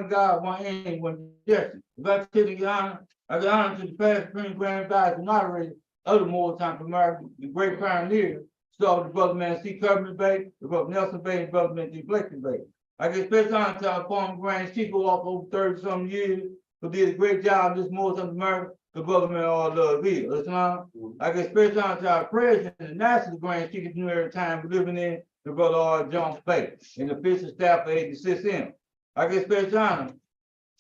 God, one aim, one destiny. If I take the honor, I give honor to the past supreme grand advisor, moderator of the Moore Time for America, the great pioneer, started the brother man C. Kirby Bay, the brother Nelson Bay, and brother man D. Blakely Bay. I give special honor to our former grand chief who off over 30-some years, who did a great job in this Moore Time for America, the brother man all love Ville. Islam. I give special honor to our president and national grand chief of New Era time we're living in, the brother R. Jones Bay, and the official staff of 86M. I give special honor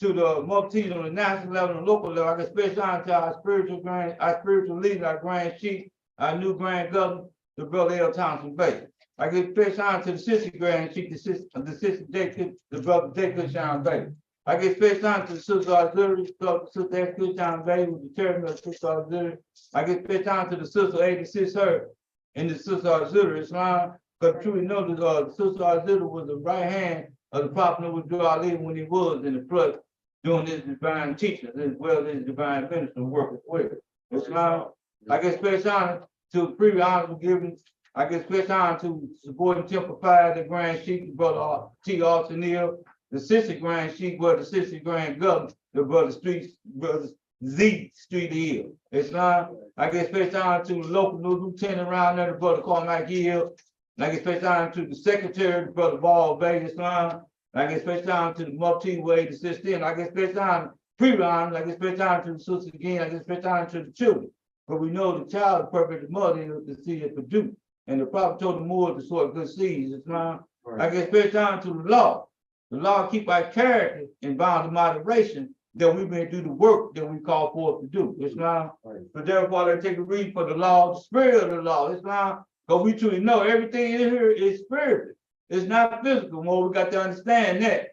to the multitudes on the national level and local level. I give special honor to our spiritual leader, our grand chief, our new grand governor, the brother L. Thompson Bay. I give special honor to the sister grand chief, the sister J. the brother J. Kushon Bay. I give special honor to the sister auxiliary, sister S. Kushon Bay, who's the chairman of the sister auxiliary. I give special honor to the sister 86 her and the sister auxiliary Islam. Because truly know that the sister auxiliary was the right hand of the prophet who would do our leader when he was in the flood, doing his divine teaching as well as his divine ministry work as well. Islam. I give special honor to previous honor given. I give special honor to supporting Temple Fire, the grand chief, the brother T. Austin Neal, the assistant grand chief, the assistant grand governor, the brother Z. Street Hill. Islam. I give special honor to the local lieutenant around there, the brother Carmack Hill. I give special honor to the secretary, the brother Ball Bay Islam. I give special honor to the multi-way assistant. I give special honor, previous honor. I give special honor to the sisters again. I give special honor to the children. But we know the child is perfect, the mother is the seed it produced. And the prophet told the Moors to sort good seeds. Islam. Right. I give special honor to the law. The law keep our character in bounds of moderation that we may do the work that we call for us to do. Islam. Right. So therefore, I take a read for the law, the spirit of the law. Islam. Because we truly know everything in here is spiritual. It's not physical. More we got to understand that.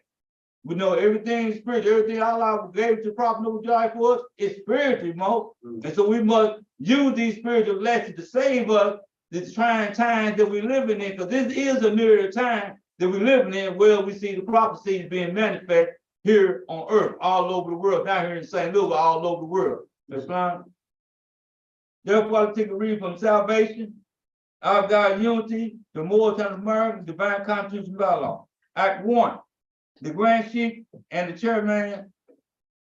We know everything is spiritual. Everything Allah gave to the prophet Noble Jai for us is spiritual, Mo. And so we must use these spiritual lessons to save us the trying times that we're living in. Because this is a nearer time that we're living in where we see the prophecies being manifest here on earth, all over the world, not here in St. Louis, all over the world. Islam. Therefore, I take a read from Salvation. Our God unity, the Moore Time of America, divine constitution bylaw. Act 1, the grand chief and the chairman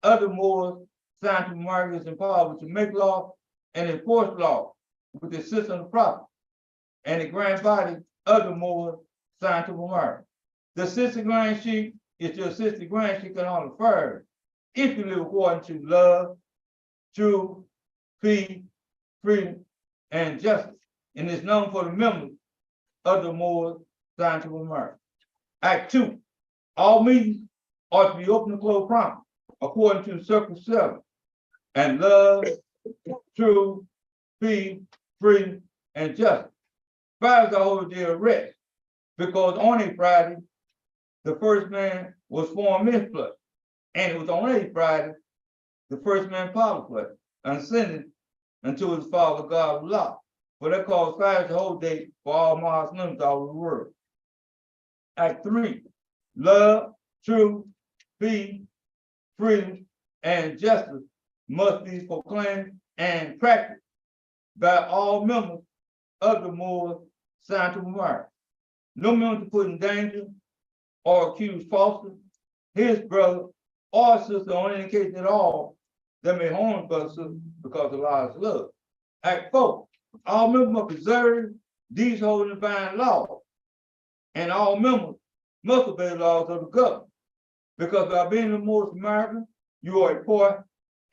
of the Moors signed to America is empowered to make law and enforce law with the assistance of the prophet and the grand body of the Moors signed to America. The assistant grand chief is to assist the grand chief on the affairs if you live according to love, truth, peace, freedom, and justice. And is known for the members of the Moors signed to America. Act 2, all meetings are to be open and closed promptly, according to Circle 7. And love, truth, peace, freedom, and justice. Fridays are over their arrest, because on a Friday, the first man was formed in flesh. And it was on a Friday, the first man power flesh, ascended until his father God was lost. But that calls Friday the whole day for all Muslims all over the world. Act 3, love, truth, peace, freedom, and justice must be proclaimed and practiced by all members of the Moors signed to America. No member to put in danger or accuse falsely his brother or sister or any case at all that may harm brother or sister because of Allah's love. Act 4, all members must preserve these holy divine laws, and all members must obey the laws of the government. Because by being the Moorish American, you are a part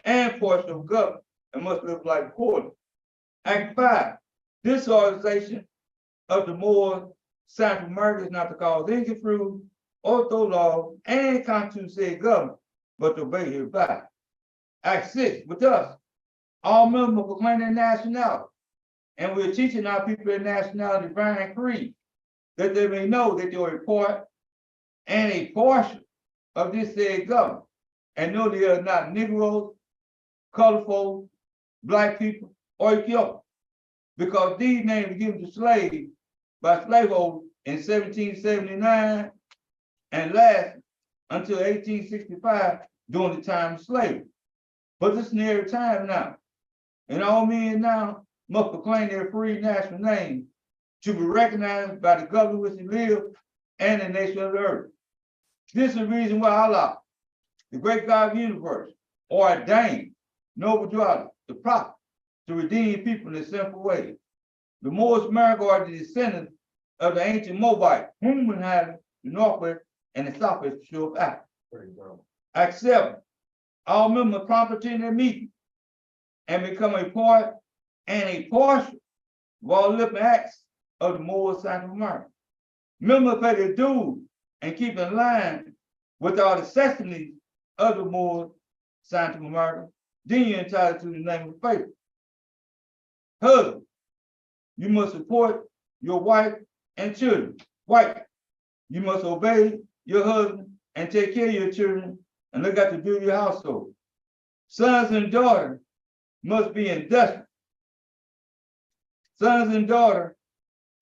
and portion of government and must live like according. Act 5, this organization of the Moors signed to America is not to cause any fruit or throw laws and constitute said government, but to obey hereby. Act 6, with us, all members must proclaim their nationality. And we're teaching our people their nationality, divine creed, that they may know that they are a part and a portion of this said government, and know they are not Negroes, colorful, black people, or Ethiopians, because these names were given to slaves by slaveholders in 1779 and last until 1865 during the time of slavery. But it's near time now, and all men now must proclaim their free national name to be recognized by the government which they live and the nation of the earth. This is the reason why Allah the great God of the universe, ordained, noble dwellers, the prophet, to redeem people in their sinful ways. The Moorish America are the descendants of the ancient Moabite, whom inhabit the northwest and the southwest shore of Africa. Act 7. All members prompted in their meeting and become a part and a portion of all living acts of the Moorish South America. Members pay their dues and keep in line with all the necessities of the Moorish South America. Then you're entitled to the name of faith. Husband, you must support your wife and children. Wife, you must obey your husband and take care of your children and look after your household. Sons and daughters must be industrious. Sons and daughters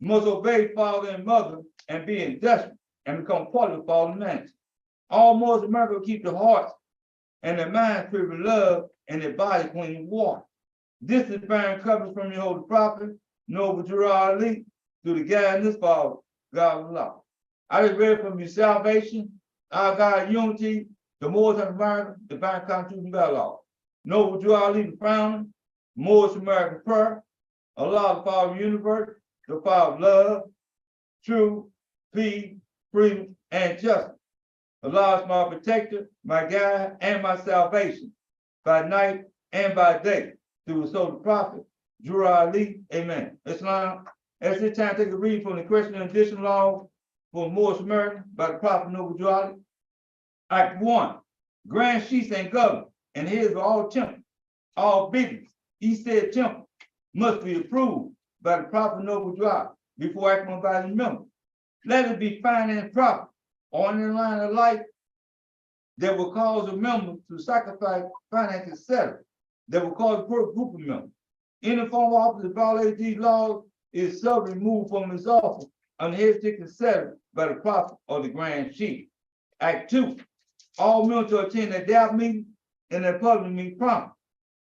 must obey father and mother and be industrious and become part of the father management. All Moorish America will keep their hearts and their minds pure with love and their bodies clean with water. This is bearing coverage from your holy prophet, noble Gerard Ali, through the guidance of God's law. I just read from your salvation, our God unity, the Moorish America, divine constitution, God law. Noble Gerard Ali, the founder, Moorish American prayer, Allah, the Father of the universe, the Father of love, truth, peace, freedom, and justice. Allah is my protector, my guide, and my salvation, by night and by day, through the soul of the prophet, Gerard Ali. Amen. Islam. At this time, take a read from the Christian addition law for Moorish America by the prophet Noble Gerard Ali. Act 1. Grand chiefs and governors and heads of all temples, all business, he said temple, must be approved by the prophet Noble Gerard before acting by the members. Let it be fine and proper, on the line of life that will cause a member to sacrifice finances, etc., that will cause a poor group of members. Any form of office that violates these laws is removed from his office on the head ticket set by the prophet or the grand chief. Act 2. All members to attend a DAP meeting and a public meeting prompt.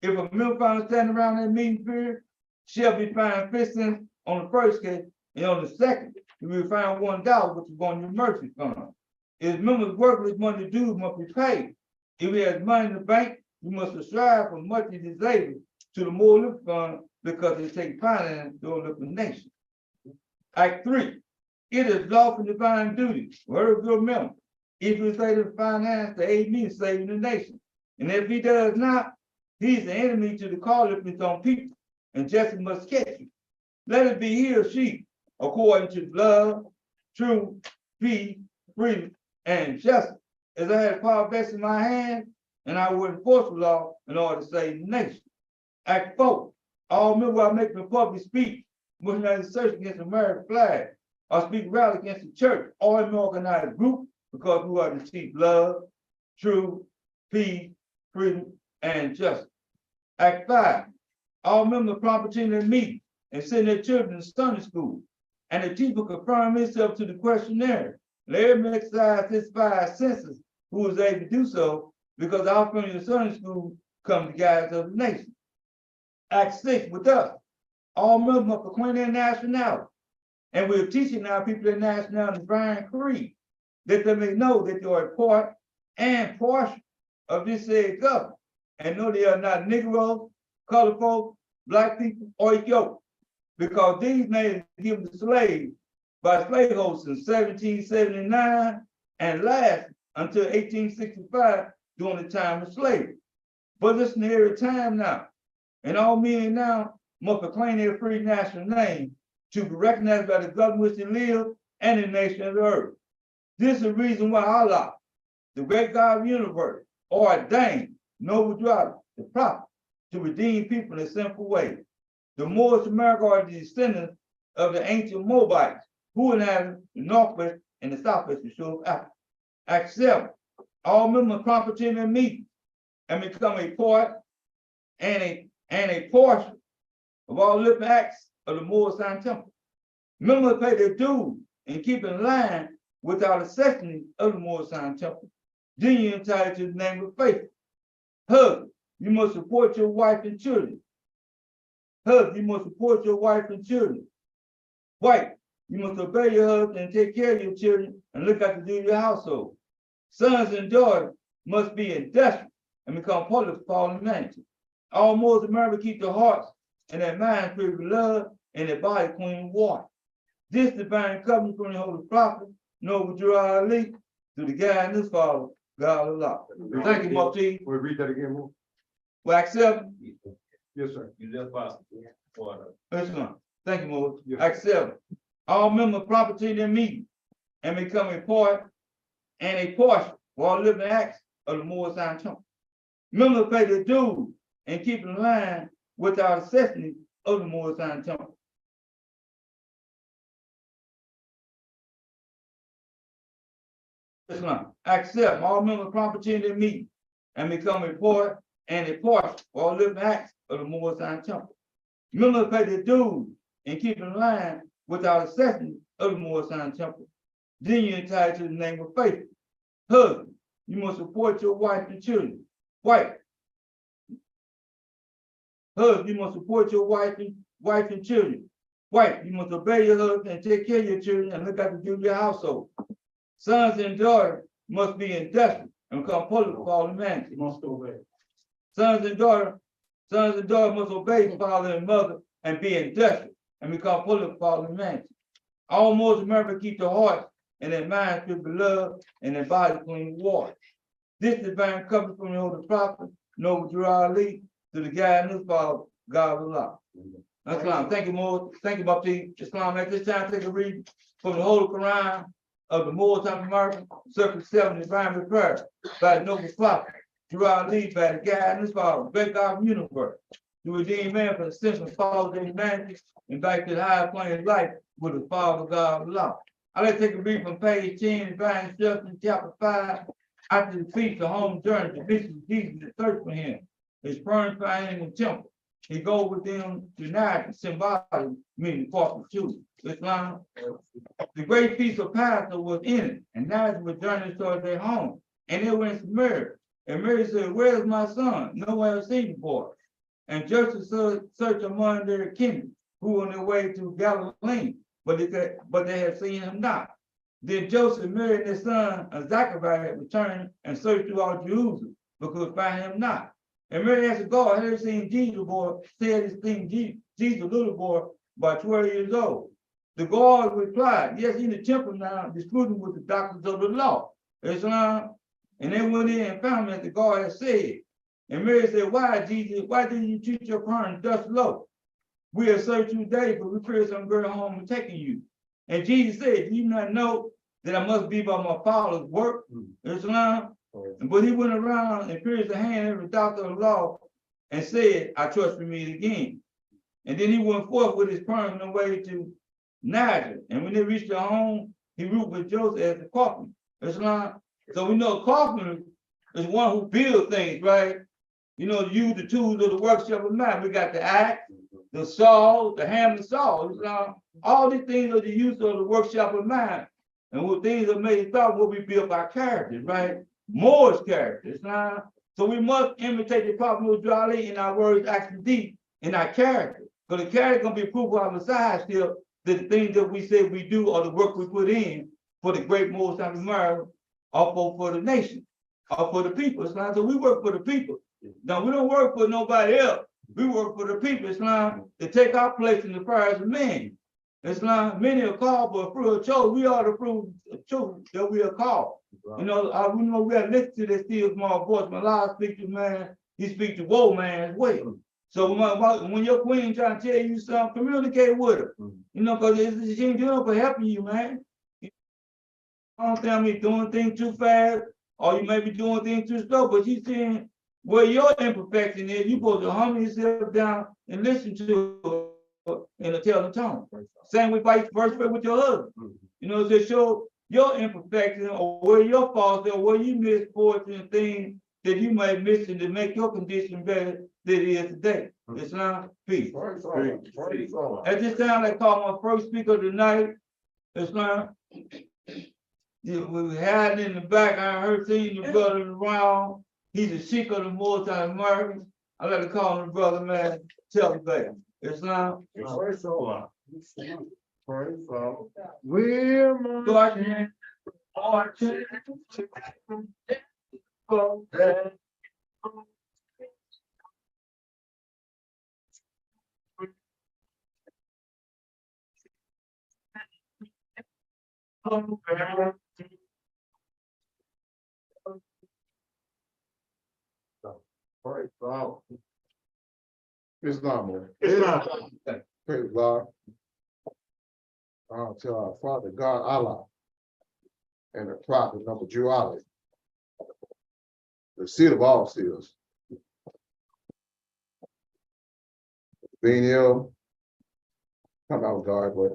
If a member found standing around that meeting period, shall be fined 50 cents on the first case, and on the second, you will find $1, which is on your mercy fund. If members work with money dues must be paid. If he has money in the bank, you must subscribe for much he is able to the Moorish fund because it takes finance during liquidation. Act 3. It is lawful divine duty, word of your member, if you say to finance to aid me in saving the nation. And if he does not, he's the enemy to the call of his own people, and justice must catch you. Let it be he or she, according to love, truth, peace, freedom, and justice. As I had power vested in my hand, and I will enforce the law in order to save the nation. Act 4. All men while making a public speech must not assert against the American flag or speak rally against the church or an organized group, because we are to teach love, truth, peace, freedom, and justice. Act 5. All members prompted in their meeting and send their children to Sunday school, and the teacher confirm himself to the questionnaire. Let him exercise his 5 senses who is able to do so, because our family of Sunday school come the guides of the nation. Act 6. With us, all members must proclaim their nationality, and we're teaching our people their nationality divine creed, that they may know that they are a part and portion of this said government, and know they are not Negroes, colored folks, black people, or Ethiopians, because these names were given to slaves by slaveholders in 1779 and last until 1865 during the time of slavery. But listen to every time now, and all men now must proclaim their free national name to be recognized by the government which they live and the nation of the earth. This is the reason why Allah, the great God of the universe, ordained noble dwellers, the prophet, to redeem people in a simple way. The Moorish America are the descendants of the ancient Moabites, who inhabit the northwest and the southwest shore of Africa. Act 7. All members prompted in their meeting and become a part and a portion of all living acts of the Moorish temple. Members pay their dues and keep in line with our necessities of the Moorish temple. Then you're entitled to the name of faith. Husband, you must support your wife and children. Husband, you must support your wife and children. Wife, you must obey your husband and take care of your children and look after your household. Sons and daughters must be industrious and become part of fallen humanity. All Moors America keep their hearts and their minds filled with love and their body clean with water. This divine covenant from the Holy Prophet, Noble Drew Ali, to the guidance Father, God of Allah. Thank you, Mufti. We'll read that again, more. Well, accept. Yes, sir. Yes, sir. Thank you, Lord. Yes. Accept. All members property in their meeting and become a part and a portion for all living acts of the Moorish Temple. Members pay their dues and keep in line with our necessity of the Moorish Temple. Islam. Accept all members property in their meeting and become a part and a portion for all living acts of the Moorish Temple. Members pay their dues and keep in line with our necessity of the Moorish Temple. Then you're entitled to the name of faith. Husband, you must support your wife and children. Wife. Husband, you must support your wife and children. Wife, you must obey your husband and take care of your children and look after your household. Sons and daughters must be industrious and become public for all humanity. Must obey. Sons and daughters must obey father and mother and be industrious and become public for all humanity. All Moors America keep their hearts and their minds filled with love and their bodies clean with water. This divine covenant from the Holy Prophet, Noble Drew Ali, to the guidance Father, God of Allah. Islam. Thank you, Moors. Thank you, Baptiste. Islam. At this time, take a reading from the Holy Quran of the Moors of America, Circle 7, Divine Prayer, by the Noble Prophet, Drew Ali, by the guidance Father, great God of the universe, to redeem man for the sins of fallen of humanity and back to the higher plane of life with the Father, God of Allah. I'd like to take a read from page 10, Divine Instruction, chapter 5. After the feast, the home journey, the mission of Jesus, the search for him, his purifying in the temple. He goes with them to night, symbolic, meaning part of two. Islam. The great feast of Passover was in it, and Nazareth was journeying toward their home. And they went to Mary. And Mary said, "Where's my son? No one has seen the boy." And Joseph searched among their kin, who were on their way to Galilee, but they had seen him not. Then Joseph, Mary, and his son Zachariah returned and searched throughout Jerusalem, but could find him not. And Mary asked God, "Have you seen Jesus, boy?" Said his thing, Jesus, little boy, about 12 years old. The guard replied, "Yes, in the temple now, disputing with the doctors of the law." Islam. And they went in and found him as the guard had said. And Mary said, "Why, Jesus, why didn't you treat your parents thus low? We have searched you daily, but we fear some great harm in taking you." And Jesus said, "Do you not know that I must be by my Father's work?" Islam. But he went around and pierced the hand of every doctor of the law and said, "I trust for me again." And then he went forth with his permanent way to Nazareth. And when they reached their home, he ruled with Joseph as the carpenter. Islam. So we know a carpenter is one who builds things, right? You know, use the tools of the workshop of man. We got the axe, the saw, the hammer, and saw. Islam. All these things are the use of the workshop of man. And what things are made thought will be built by characters, right? Moorish characters. Islam. So we must imitate the Prophet Muhammad in our words, actions, deeds, in our character. Because the character gonna be proof of our Messiah still that the things that we say we do or the work we put in for the great Moorish of America or for the nation or for the people. Islam. So we work for the people. Now we don't work for nobody else. We work for the people. Islam, to take our place in the prayers of men. Islam, many are called, but through a chosen, we are the proof truth that we are called. You know, we know we have listened to that still small voice. When Allah speaks to man, he speaks to woe man as well. So when your queen trying to tell you something, communicate with her. You know, because she ain't doing it for helping you, man. I don't think I'm doing things too fast, or you may be doing things too slow, but she's saying where your imperfection is, you're supposed to humble yourself down and listen to her in a telling tone. Same with vice versa with your husband. You know, to show your imperfection or where your faults are, where you misfortune things that you might miss to make your condition better than it is today. Islam, peace. At this time, I call my first speaker tonight. Islam. We were hiding in the back. I heard seeing the brother around. He's a Sheikh of the multi-Americans. I like to call him the brother, man. Tell me back. Islam. We're marching Praise God. It's not more. It's not. Praise God. To our Father God Allah and the prophet number Jew Ali, the seal of all seals. Being ill, come out God, but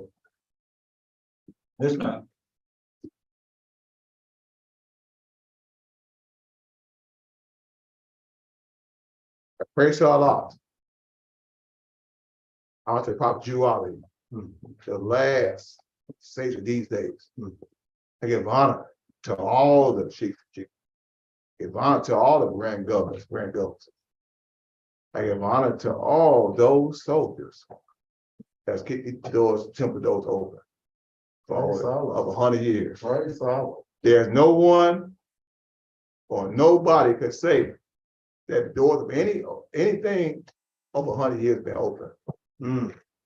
It's not. I praise Allah. I want to prophet Jew Ali, the last sage of these days. I give honor to all the chiefs, give honor to all the grand governors. I give honor to all those soldiers that's keep the doors, temple doors open for over 100 years. There's no one or nobody could say that the doors of anything over 100 years been open,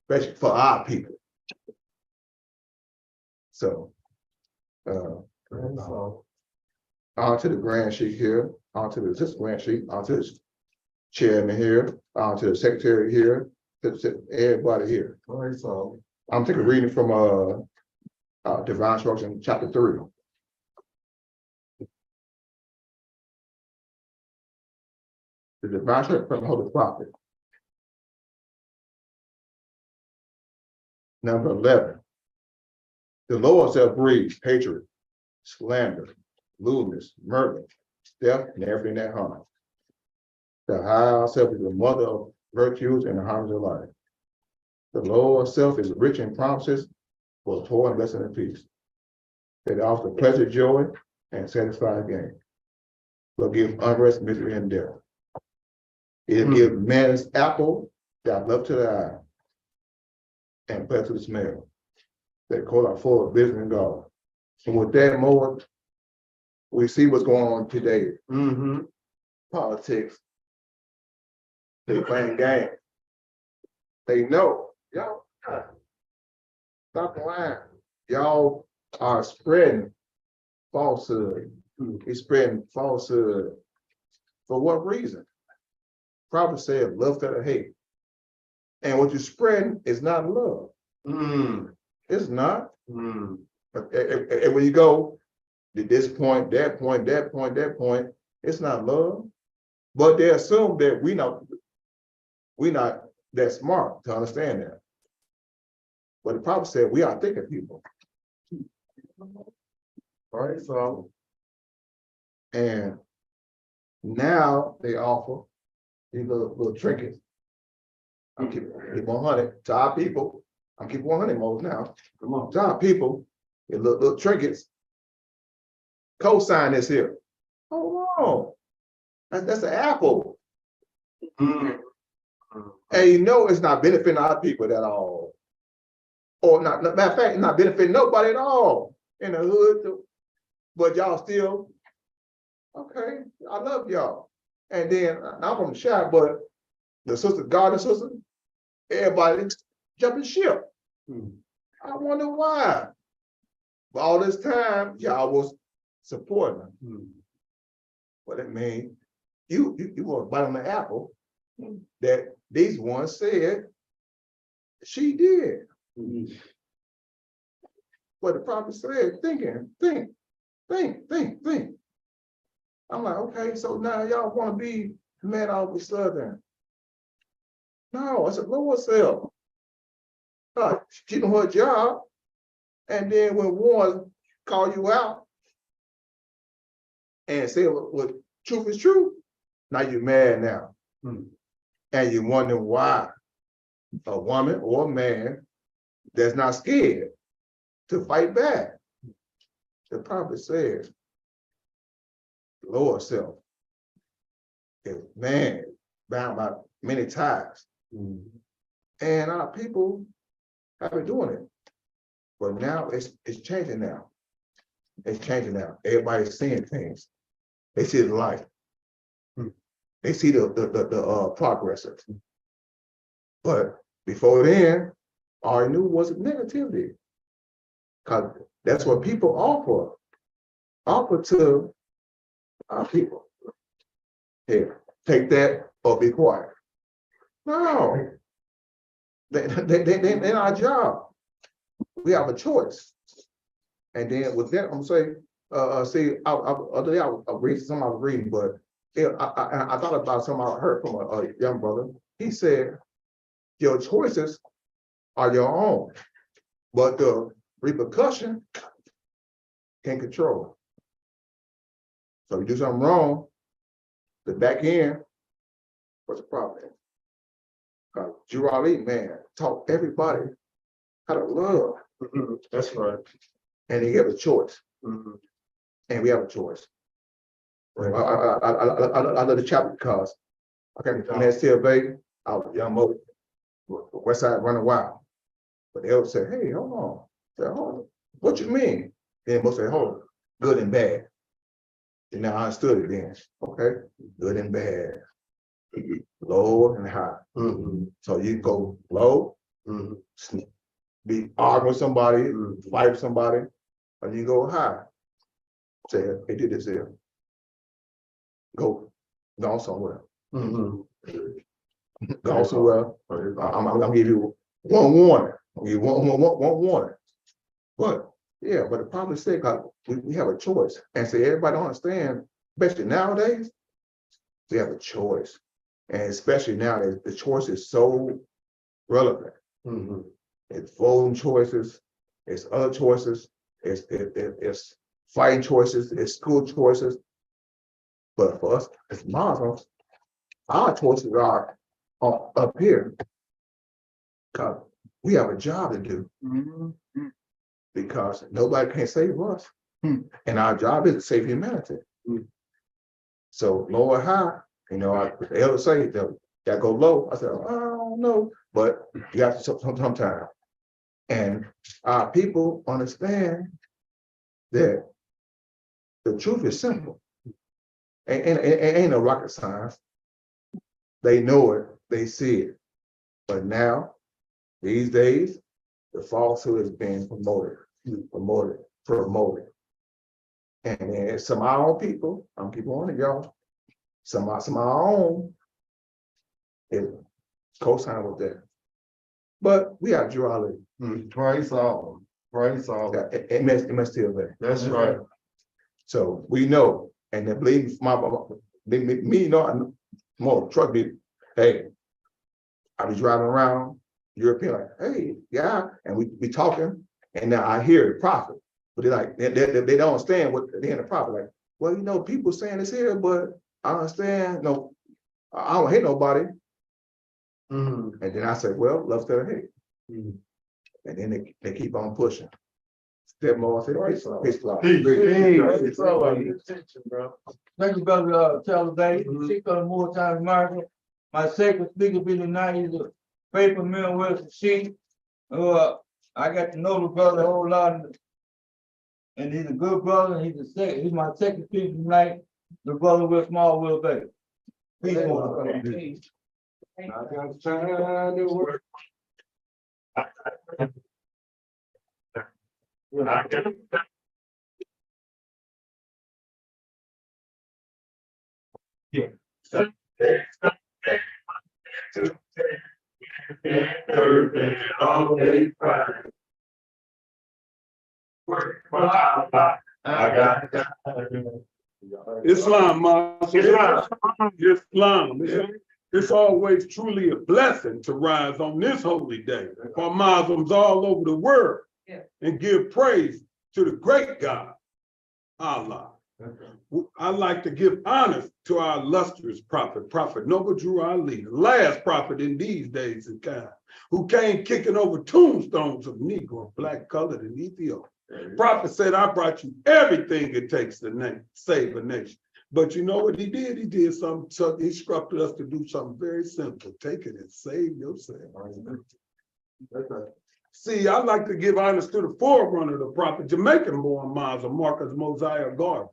especially for our people. So, on to the grand sheik here, on to the assistant grand sheik, on to the chairman here, on to the secretary here, to everybody here. I'm taking a reading from Divine Instruction, chapter 3. The Divine Instruction from the Holy Prophet. Number 11. The Lord shall breed hatred, slander, lewdness, murder, death, and everything that harms. The high self is the mother of virtues and the harms of life. The Lord self is rich in promises for toil and blessing and peace. It offers pleasure, joy, and satisfying gain. Will give unrest, misery, and death. It gives man's apple that love to the eye and pleasure to the smell. They call our full of business and God. And with that more, we see what's going on today. Politics. They playing games. They know, y'all, stop lying. Y'all are spreading falsehood. He's spreading falsehood. For what reason? Prophet said love to hate. And what you're spreading is not love. It's not. And when you go to this point, that point, that point, that point, it's not love. But they assume that we're not that smart to understand that. But the prophet said we are thinking people. All right, so and now they offer these little trinkets. I'm keeping 100 to our people. I'm keeping 100 modes now. Come on, to our people, the little trinkets. Co-sign this here. Hold on, that's an apple. And you know it's not benefiting our people at all. Or not, matter of fact, it's not benefiting nobody at all in the hood. But y'all still, okay, I love y'all. And then I'm from the shop, but the sister, garden sister, everybody jumping ship. I wonder why. But all this time, y'all was supporting them. What it means, you want to bite on the apple that these ones said she did. What the prophet said, think. I'm like, okay, so now y'all want to be the man of the Southern. No, it's a lower self. She doing her job. And then when one call you out and say what truth is true, now you're mad now. And you wonder why a woman or a man that's not scared to fight back. The prophet says, the Lord self is man bound by many ties. And our people have been doing it. But now it's changing now. It's changing now. Everybody's seeing things. They see the light. They see the progress. But before then, all I knew was negativity. Because that's what people offer to our people. Here, take that or be quiet. No, they're our job. We have a choice. And then with that, I'm saying, see, other day I was reading something I was reading, but I thought about something I heard from a young brother. He said, your choices are your own, but the repercussion can control. So you do something wrong, the back end was a problem. Jurali, man, taught everybody how to love. That's right. And they have a choice. And we have a choice. I love the chapter because I came from STLV, I was a young motor, West Side running wild. But they would say, hey, hold on. I said, hold on. What you mean? Then most say, hold on, good and bad. And now I understood it then. Okay, good and bad. Low and high. So you go low, be arguing with somebody, fight with somebody, and you go high. Say, hey, did this here. Go somewhere. Go somewhere. I'm gonna give you one warning. I'll give you one warning. But yeah, but the problem is that we have a choice. And so everybody don't understand, especially nowadays, we have a choice. And especially nowadays, the choice is so relevant. It's voting choices, it's other choices, it's fighting choices, it's school choices. But for us as Muslims, our choices are up here. Because we have a job to do. Because nobody can save us. And our job is to save humanity. So low or high, you know, the elders say that go low. I said, I don't know, but you have to sometime. And our people understand that the truth is simple. Ain't no rocket science. They know it, they see it. But now, these days, the falsehood is being promoted. And then some of our own people, I'm keep on it, y'all. Some of our own is co-sign with that. But we have duality. Praise all. Praise all. It must still be. That's right. So we know, and then believe me, no more truck be, hey, I be driving around European like, hey, yeah, and we talking, and now I hear the prophet, but they don't understand what they're in the prophet. Like, well, you know, people saying this here, but I understand. No, I don't hate nobody. And then I said, well, love to hate. And then they keep on pushing. Step more, say, peace, love. It's all about your attention, bro. Thank you, brother, Taylor. Speak on more times, Margaret. My second speaker be tonight, he's a faithful man with a sheep. I got to know the brother a whole lot, and he's a good brother. He's my second speaker tonight. The brother with small will baby. Peace, Peace. I got time to work. Islam, Islam. It's always truly a blessing to rise on this holy day for Muslims all over the world and give praise to the great God, Allah. I like to give honor to our illustrious Prophet Noble Drew Ali, the last prophet in these days and time, who came kicking over tombstones of Negro, black, colored, and Ethiopian. Prophet said, I brought you everything it takes to save a nation. But you know what he did? He did something, so he instructed us to do something very simple. Take it and save yourself. See, I like to give honors to the forerunner of the prophet, Jamaican-born Muslim Marcus Mosiah Garvey,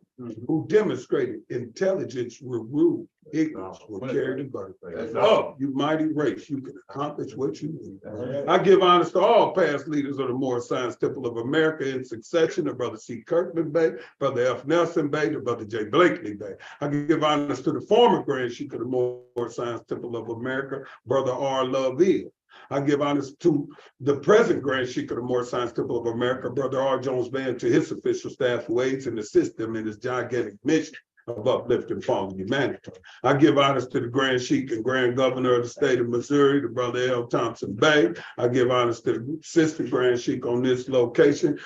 who demonstrated intelligence will rule. Ignorance will carry the burden. Oh, you mighty race, you can accomplish what you need. I give honors to all past leaders of the Moorish Science Temple of America in succession, to Brother C. Kirkman Bay, Brother F. Nelson Bay, to Brother J. Blakely Bay. I give honors to the former Grand Sheik of the Moorish Science Temple of America, Brother R. Lovell. I give honors to the present Grand Sheik of the Moorish Science Temple of America, Brother R. Jones Bay, and to his official staff who aids and assist them in his gigantic mission of uplifting fallen humanity. I give honors to the Grand Sheik and Grand Governor of the state of Missouri, the Brother L. Thompson Bay. I give honors to the Assistant Grand Sheik on this location,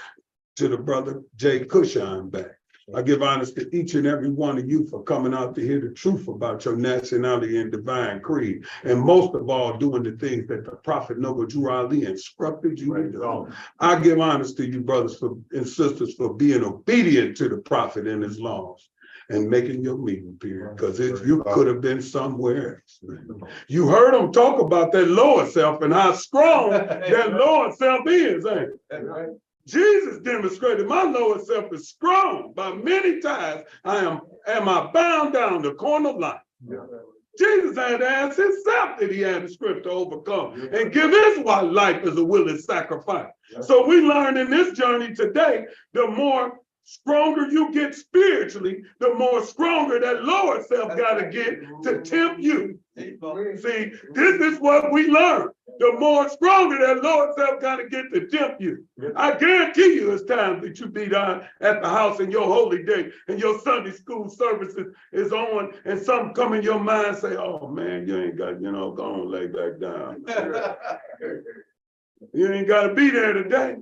to the Brother J. Cushon Bay. I give honors to each and every one of you for coming out to hear the truth about your nationality and divine creed. And most of all, doing the things that the Prophet Noble Drew Ali instructed you to do. I give honors to you, brothers and sisters, for being obedient to the Prophet and his laws and making your meeting period, because you could have been somewhere else. You heard them talk about that lower self and how strong that lower self is, ain't it? Jesus demonstrated my lower self is strong. By many times am I bound down the corner of life. Jesus had to ask himself that he had the script to overcome and give his life as a willing sacrifice. So we learn in this journey today, the more stronger you get spiritually, the more stronger that lower self got to get to tempt you. See, this is what we learn. The more stronger that lower self got to get to tempt you. I guarantee you it's time that you be down at the house in your holy day and your Sunday school services is on and something come in your mind say, oh man, you ain't got, go on, lay back down. You ain't got to be there today.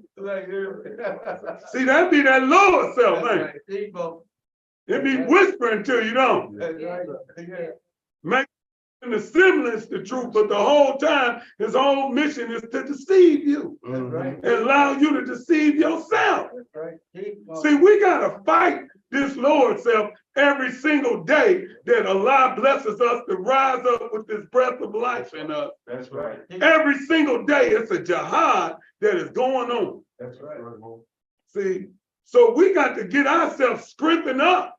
See, that be that lower self, man. It be whispering to you, don't it? Make the semblance the truth, but the whole time his whole mission is to deceive you and allow you to deceive yourself. See, we got to fight this lower self every single day that Allah blesses us to rise up with this breath of life in us. That's right. Every single day, it's a jihad that is going on. That's right. See, so we got to get ourselves strengthened up.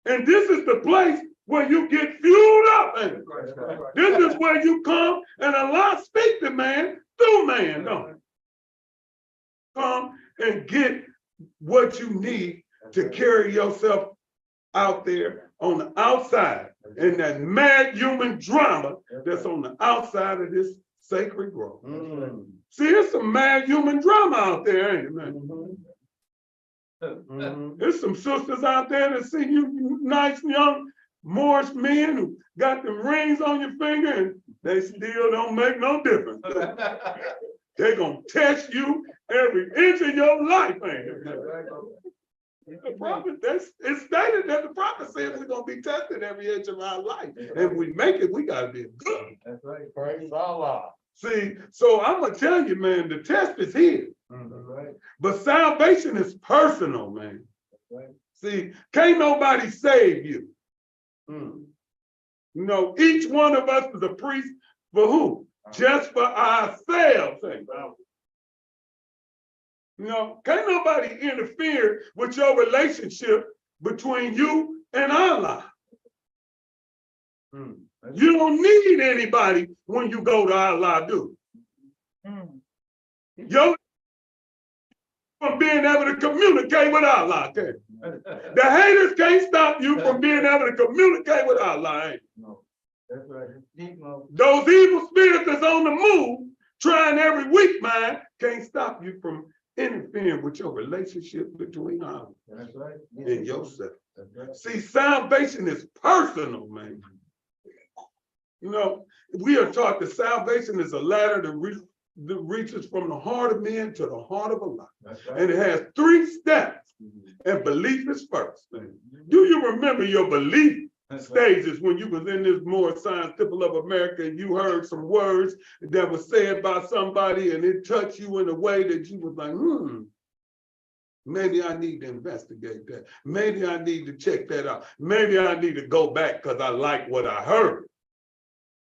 And this is the place where you get fueled up. This is where you come and Allah speak to man through man. Don't come and get what you need to carry yourself out there on the outside in that mad human drama that's on the outside of this sacred grove. See, there's some mad human drama out there, ain't it, man? There's some sisters out there that see you nice young Moorish men who got them rings on your finger and they still don't make no difference. They're gonna test you every inch of your life, ain't it? The prophet, it's stated that the prophet says we're gonna be tested every inch of our life. And if we make it, we gotta be good. That's right. Praise Allah. See, so I'm gonna tell you, man, the test is here. But salvation is personal, man. See, can't nobody save you. Each one of us is a priest for who? Just for ourselves. Can't nobody interfere with your relationship between you and Allah. You don't need anybody when you go to Allah, do you? From being able to communicate with Allah. Okay? The haters can't stop you from being able to communicate with Allah. Ain't? No. That's right. Those evil spirits that's on the move, trying every week, man, can't stop you from interfering with your relationship between Allah and yourself. Right. See, salvation is personal, man. We are taught that salvation is a ladder that reaches from the heart of men to the heart of Allah. Right. And it has 3 steps, and belief is first. Do you remember your belief stages when you was in this Moorish Science Temple of America and you heard some words that was said by somebody and it touched you in a way that you was like, maybe I need to investigate that. Maybe I need to check that out. Maybe I need to go back because I like what I heard.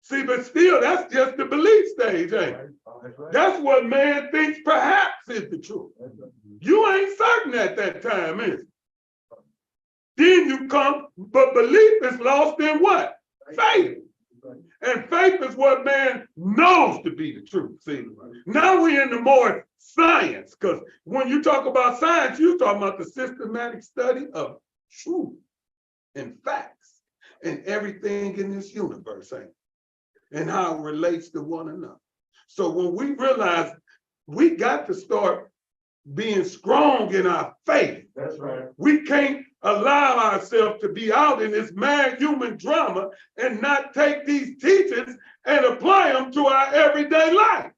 See, but still, that's just the belief stage, ain't it? That's what man thinks perhaps is the truth. You ain't certain at that time, is it? Then you come, but belief is lost in what? Faith. And faith is what man knows to be the truth. See, now we're in the more science, because when you talk about science, you're talking about the systematic study of truth and facts and everything in this universe, ain't it? And how it relates to one another. So when we realize we got to start being strong in our faith. That's right. We can't allow ourselves to be out in this mad human drama and not take these teachings and apply them to our everyday life.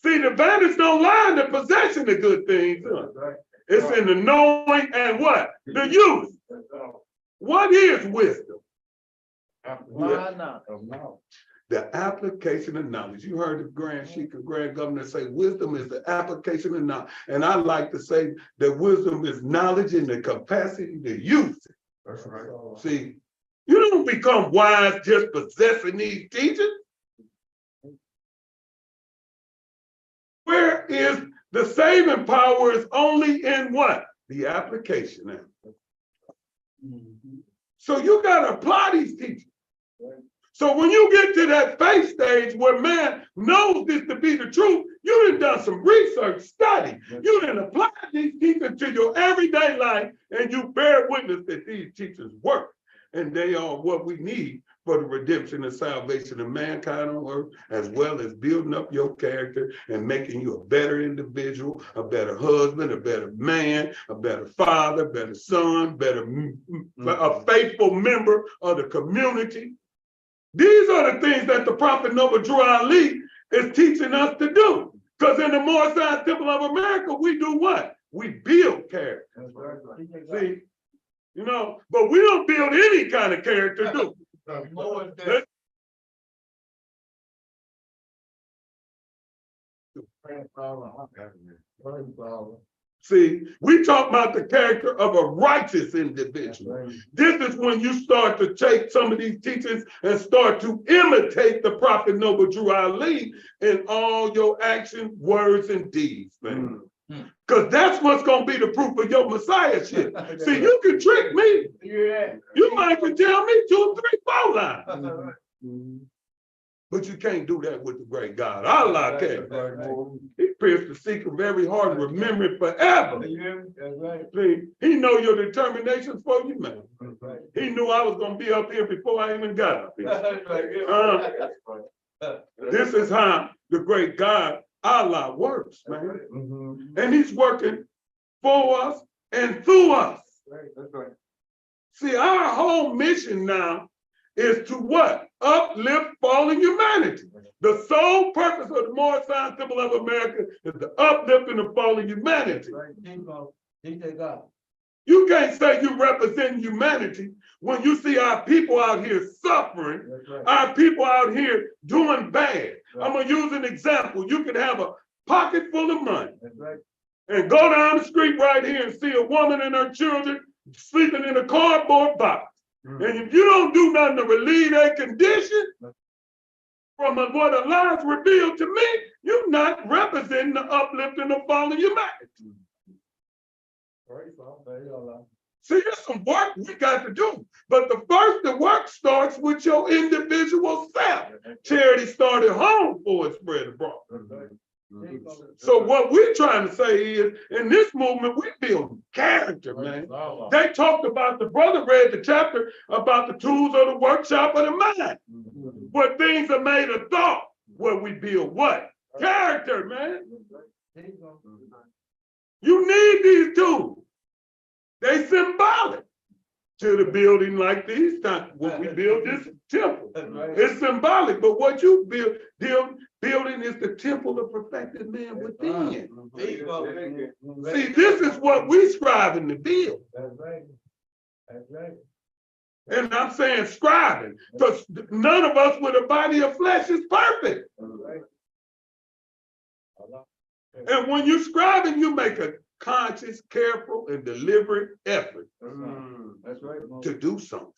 See, the advantage don't lie in the possession of good things. Right. It's in the knowing and what? The use. What is wisdom? Why not? The application of knowledge. You heard the Grand Sheik and Grand Governor say wisdom is the application of knowledge. And I like to say that wisdom is knowledge and the capacity to use it. That's right. See, you don't become wise just possessing these teachings. Where is the saving power is only in what? The application now. So you got to apply these teachings. So when you get to that faith stage where man knows this to be the truth, you done some research, study. You done applied these teachings to your everyday life, and you bear witness that these teachings work. And they are what we need for the redemption and salvation of mankind on earth, as well as building up your character and making you a better individual, a better husband, a better man, a better father, better son, a faithful member of the community. These are the things that the prophet Noble Drew Ali is teaching us to do. Because in the Moorish Temple of America, we do what? We build character. See, you know, but we don't build any kind of character, do we? See, we talk about the character of a righteous individual. This is when you start to take some of these teachings and start to imitate the prophet Noble Drew Ali in all your actions, words, and deeds, man. Because that's what's going to be the proof of your messiahship. See, you can trick me. You might can tell me 2, 3, 4 lines. But you can't do that with the great God. Allah can. He pierced the secret of every heart and remember it forever. See, he know your determinations for you, man. He knew I was going to be up here before I even got up here. This is how the great God, Allah, works, man. And he's working for us and through us. See, our whole mission now is to what? Uplift fallen humanity. The sole purpose of the Moorish Temple of America is the uplifting of fallen humanity. You can't say you represent humanity when you see our people out here suffering, our people out here doing bad. I'm going to use an example. You can have a pocket full of money and go down the street right here and see a woman and her children sleeping in a cardboard box. And if you don't do nothing to relieve their condition, from what Allah's revealed to me, you're not representing the uplifting of fallen humanity. See, there's some work we got to do. But the work starts with your individual self. Charity started home before it spread abroad. So what we're trying to say is, in this movement, we build character, man. They talked about, the brother read the chapter about the tools of the workshop of the mind, where things are made of thought, where we build what? Character, man. You need these tools. They symbolic to the building like these times. When we build this temple, it's symbolic, but what you building is the temple of perfected man within. See, this is what we striving to build. And I'm saying striving, because none of us with a body of flesh is perfect. And when you're striving, you make a conscious, careful, and deliberate effort to do something.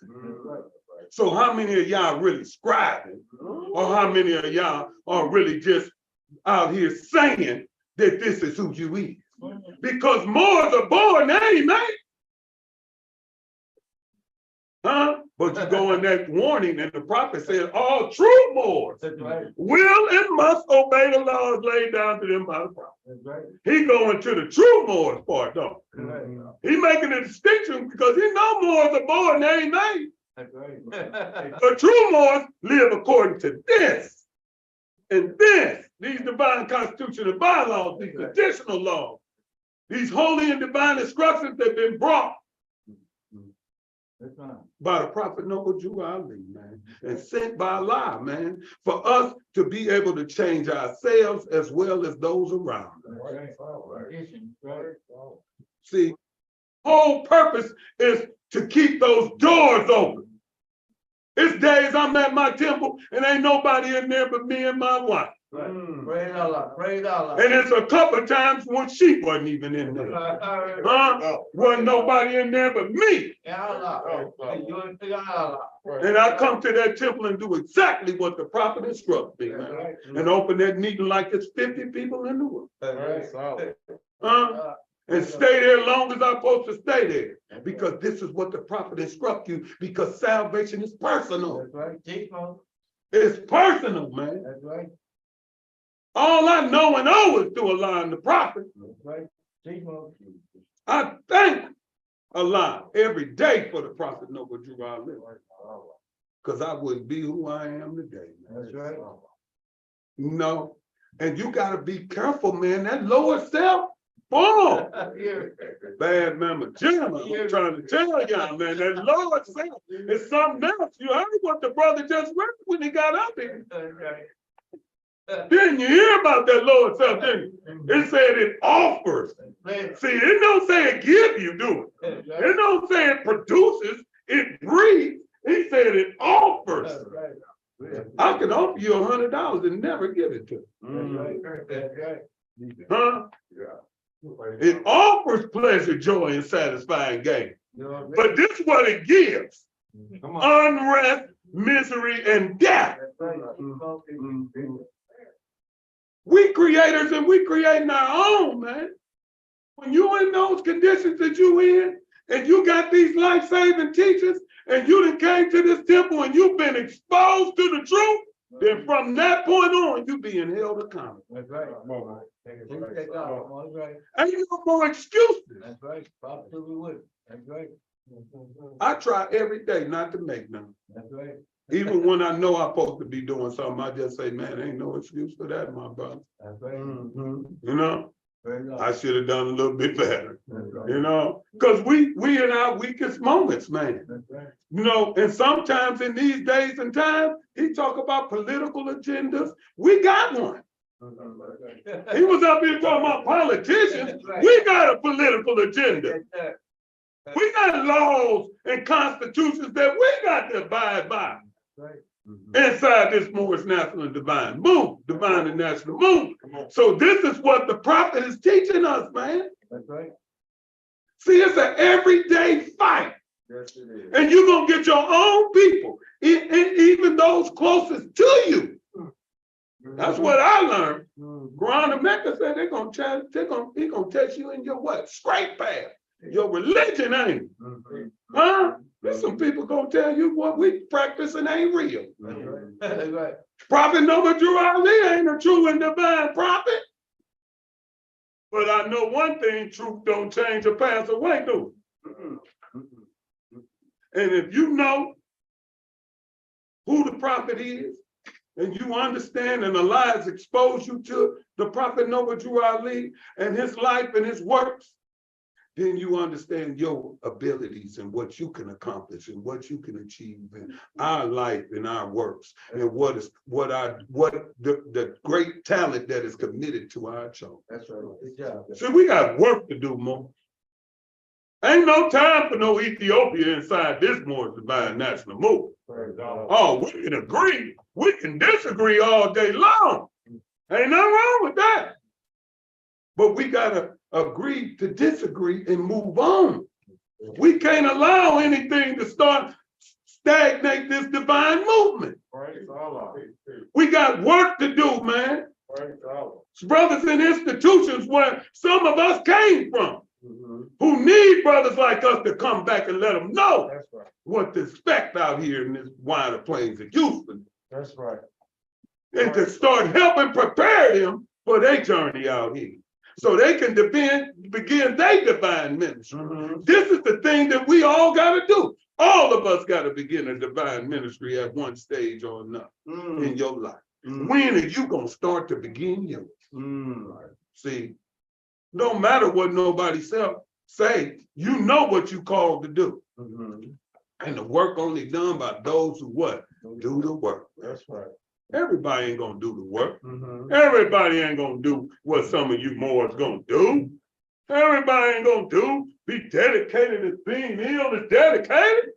So how many of y'all really scribing? Or how many of y'all are really just out here saying that this is who you is? Because Moors are born, they ain't made. But you go in that warning, and the prophet said, all true Moors That's right. will and must obey the laws laid down to them by the prophet. That's right. He going to the true Moors part, though. That's right. He making a distinction because he know Moors are born and they ain't made. That's right. The true Moors live according to this and this, these divine constitutional bylaws, these additional laws, these holy and divine instructions that have been brought That's right. by the prophet Noble Jew Ali, man, and sent by Allah, man, for us to be able to change ourselves as well as those around us. Right. See, whole purpose is to keep those doors open. It's days I'm at my temple and ain't nobody in there but me and my wife. Right. Praise Allah. Praise Allah. And it's a couple of times when she wasn't even in there. Wasn't nobody in there but me. Allah. And I come to that temple and do exactly what the prophet instructed me, man. And open that meeting like it's 50 people in the room. And stay there as long as I'm supposed to stay there. Because this is what the prophet instructs you, because salvation is personal. That's right. It's personal, man. That's right. All I know and owe is to Allah and the prophet. That's right. I thank Allah every day for the prophet Noble Jew Ali. Because I wouldn't be who I am today, man. That's right. No. And you got to be careful, man. That lower self, boom. Bad mama Jim, I'm trying to tell y'all, man, that lower self is something else. You heard what the brother just read when he got up here. Didn't you hear about that lower self, didn't you? It said it offers. See, it don't say it give you, do it? It don't say it produces, it breeds. He said it offers. I can offer you $100 and never give it to you. Huh? It offers pleasure, joy, and satisfying gain. But this is what it gives. Unrest, misery, and death. We creators and we creating our own, man. When you in those conditions that you in, and you got these life-saving teachers, and you done came to this temple and you've been exposed to the truth, then from that point on, you being held accountable. That's right. Ain't no more excuses. That's right. That's right. I try every day not to make none. That's right. Even when I know I'm supposed to be doing something, I just say, man, ain't no excuse for that, my brother. That's right. You know, I should have done a little bit better, you know, because we in our weakest moments, man. That's right. You know, and sometimes in these days and times, he talk about political agendas. We got one. He was up here talking about politicians. We got a political agenda. We got laws and constitutions that we got to abide by. Inside this Moorish national and divine and national movement. So this is what the prophet is teaching us, man. That's right. See, it's an everyday fight. Yes, it is. And you're going to get your own people, even those closest to you. That's what I learned. Quran of Mecca said they're going to test you in your what? Straight path. Your religion ain't. Huh? There's some people gonna tell you what we practicing ain't real. That's right. Prophet Noble Jew Ali ain't a true and divine prophet. But I know one thing, truth don't change or pass away, do it? And if you know who the prophet is, and you understand and Allah has exposed you to the prophet Noble Jew Ali and his life and his works, then you understand your abilities and what you can accomplish and what you can achieve in our life and our works and what the great talent that is committed to our children. That's right. Good job. So we got work to do, more. Ain't no time for no Ethiopia inside this more divine national movement. Oh, we can agree, we can disagree all day long. Ain't nothing wrong with that. But we gotta agree to disagree and move on. We can't allow anything to stagnate this divine movement. We got work to do, man. Brothers and institutions where some of us came from. who need brothers like us to come back and let them know That's right. what to expect out here in this wider plains of Houston. That's right. And to start helping prepare them for their journey out here. So they can begin their divine ministry. This is the thing that we all got to do. All of us got to begin a divine ministry at one stage or another in your life. When are you going to start to begin yours? See, no matter what nobody say, you know what you called to do. And the work only done by those who what? Do the work. That's right. Everybody ain't gonna do the work. Everybody ain't gonna do what some of you Moors gonna do. Everybody ain't gonna be dedicated as being healed as dedicated.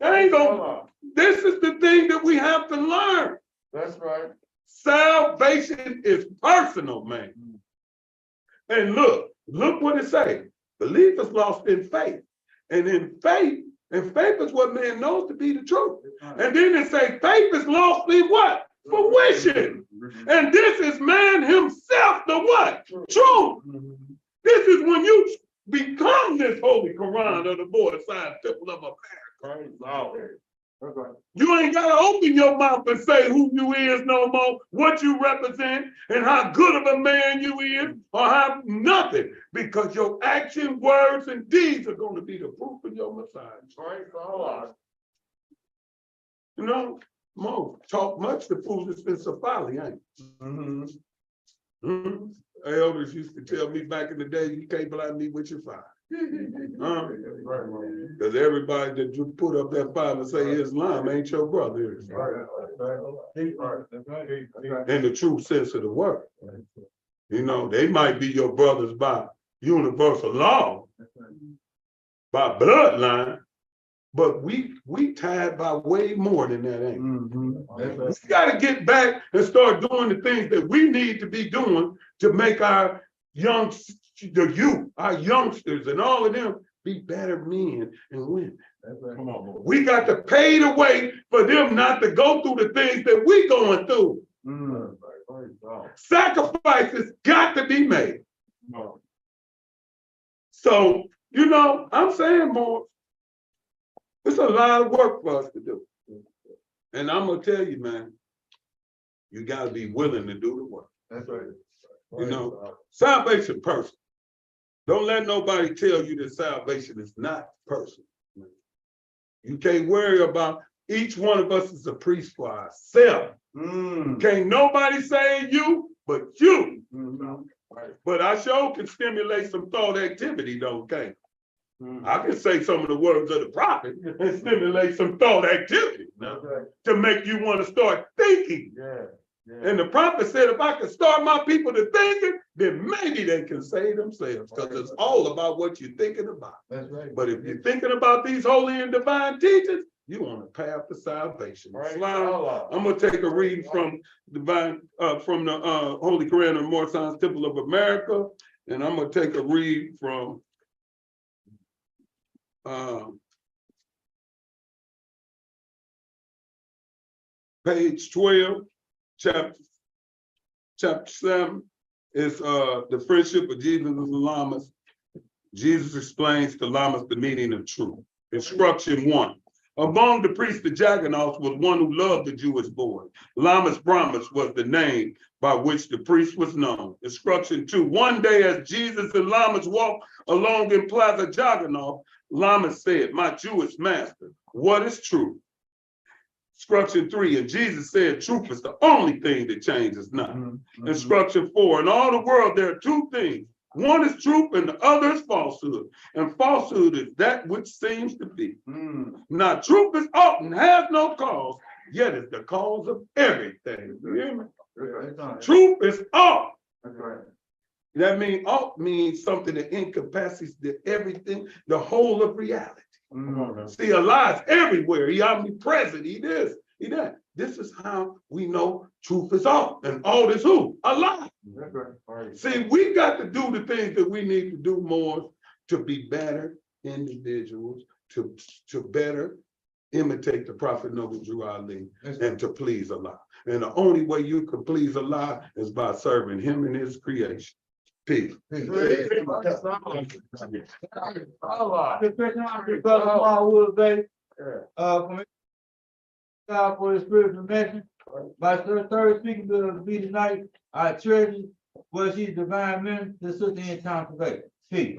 That ain't gonna, this is the thing that we have to learn. That's right. Salvation is personal, man. And look what it says. Belief is lost in faith. And in faith is what man knows to be the truth. And then it say faith is lost in what? For wishing. And this is man himself, the what? Truth. This is when you become this holy Quran of the Moorish Temple of America. You ain't got to open your mouth and say who you is no more, what you represent, and how good of a man you is, or how nothing, because your action, words, and deeds are going to be the proof of your Messiah. You know, Mo, talk much to foolishness of folly, ain't it? Elders used to tell me back in the day, you can't blind me with your fire. Because everybody that you put up that fire and say Islam ain't your brother. In the true sense of the word. You know, they might be your brothers by universal law, by bloodline, but we tied by way more than that, ain't we? We got to get back and start doing the things that we need to be doing to make our our youngsters and all of them be better men and women. We got to pay the way for them not to go through the things that we going through. Sacrifices got to be made. So, you know, I'm saying more. It's a lot of work for us to do. And I'm going to tell you, man, you got to be willing to do the work. That's right. You know, salvation personal. Don't let nobody tell you that salvation is not personal. You can't worry about, each one of us is a priest for ourselves. Can't nobody save you but you. But I sure can stimulate some thought activity though, okay? I can say some of the words of the prophet and stimulate some thought activity to make you want to start thinking. And the prophet said, if I can start my people to thinking, then maybe they can save themselves, because it's all about what you're thinking about. That's right. But if you're thinking about these holy and divine teachings, you on a path to salvation. Islam, I'm gonna take a reading from divine, from the Holy Quran of Moorish Temple of America, and I'm gonna take a read from page 12. Chapter 7 is the friendship of Jesus and the Lamas. Jesus explains to Lamas the meaning of truth. Instruction 1. Among the priests, the Jagannaths was one who loved the Jewish boy. Lamas Brahmas was the name by which the priest was known. Instruction 2. One day as Jesus and Lamas walked along in Plaza Jagannath, Lamas said, "My Jewish master, what is truth?" Instruction 3, and Jesus said, truth is the only thing that changes not. Instruction 4, in all the world there are two things. One is truth and the other is falsehood. And falsehood is that which seems to be. Now truth is often has no cause, yet is the cause of everything. You hear me? Truth is all. That means all means something that incapacitates everything, the whole of reality. See, a lie is everywhere. He omnipresent. He this, he that. This is how we know truth is all. And all is who? A lie. See, we got to do the things that we need to do more to be better individuals, to better imitate the Prophet Noble Drew Ali, and to please Allah. And the only way you can please Allah is by serving him and his creation. Peace. The question I'm just brother Smallwood, baby. From God for the spiritual message. My third speaker will be tonight, our treasurer, was she's divine minister, the sister in town today. Peace.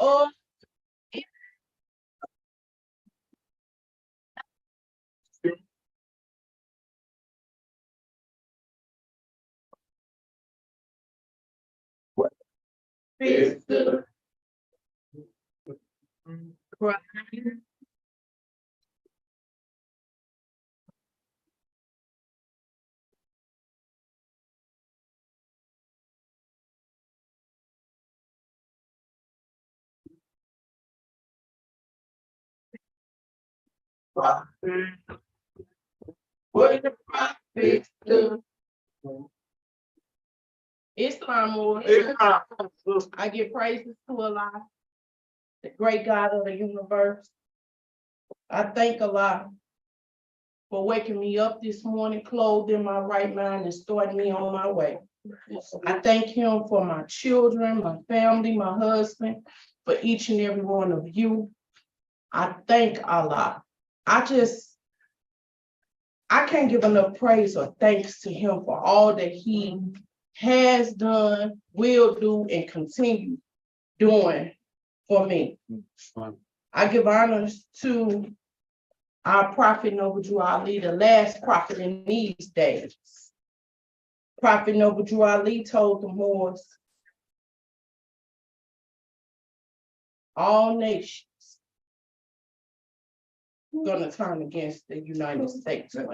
Oh, it's the crying. What the prophets do. It's time, Lord. I give praises to Allah, the great God of the universe. I thank Allah for waking me up this morning, clothed in my right mind, and starting me on my way. I thank Him for my children, my family, my husband, for each and every one of you. I thank Allah. I can't give enough praise or thanks to Him for all that He has done, will do, and continue doing for me. I give honors to our prophet Noble Drew Ali, the last prophet in these days. Prophet Noble Drew Ali told the Moors, all nations gonna turn against the United States. The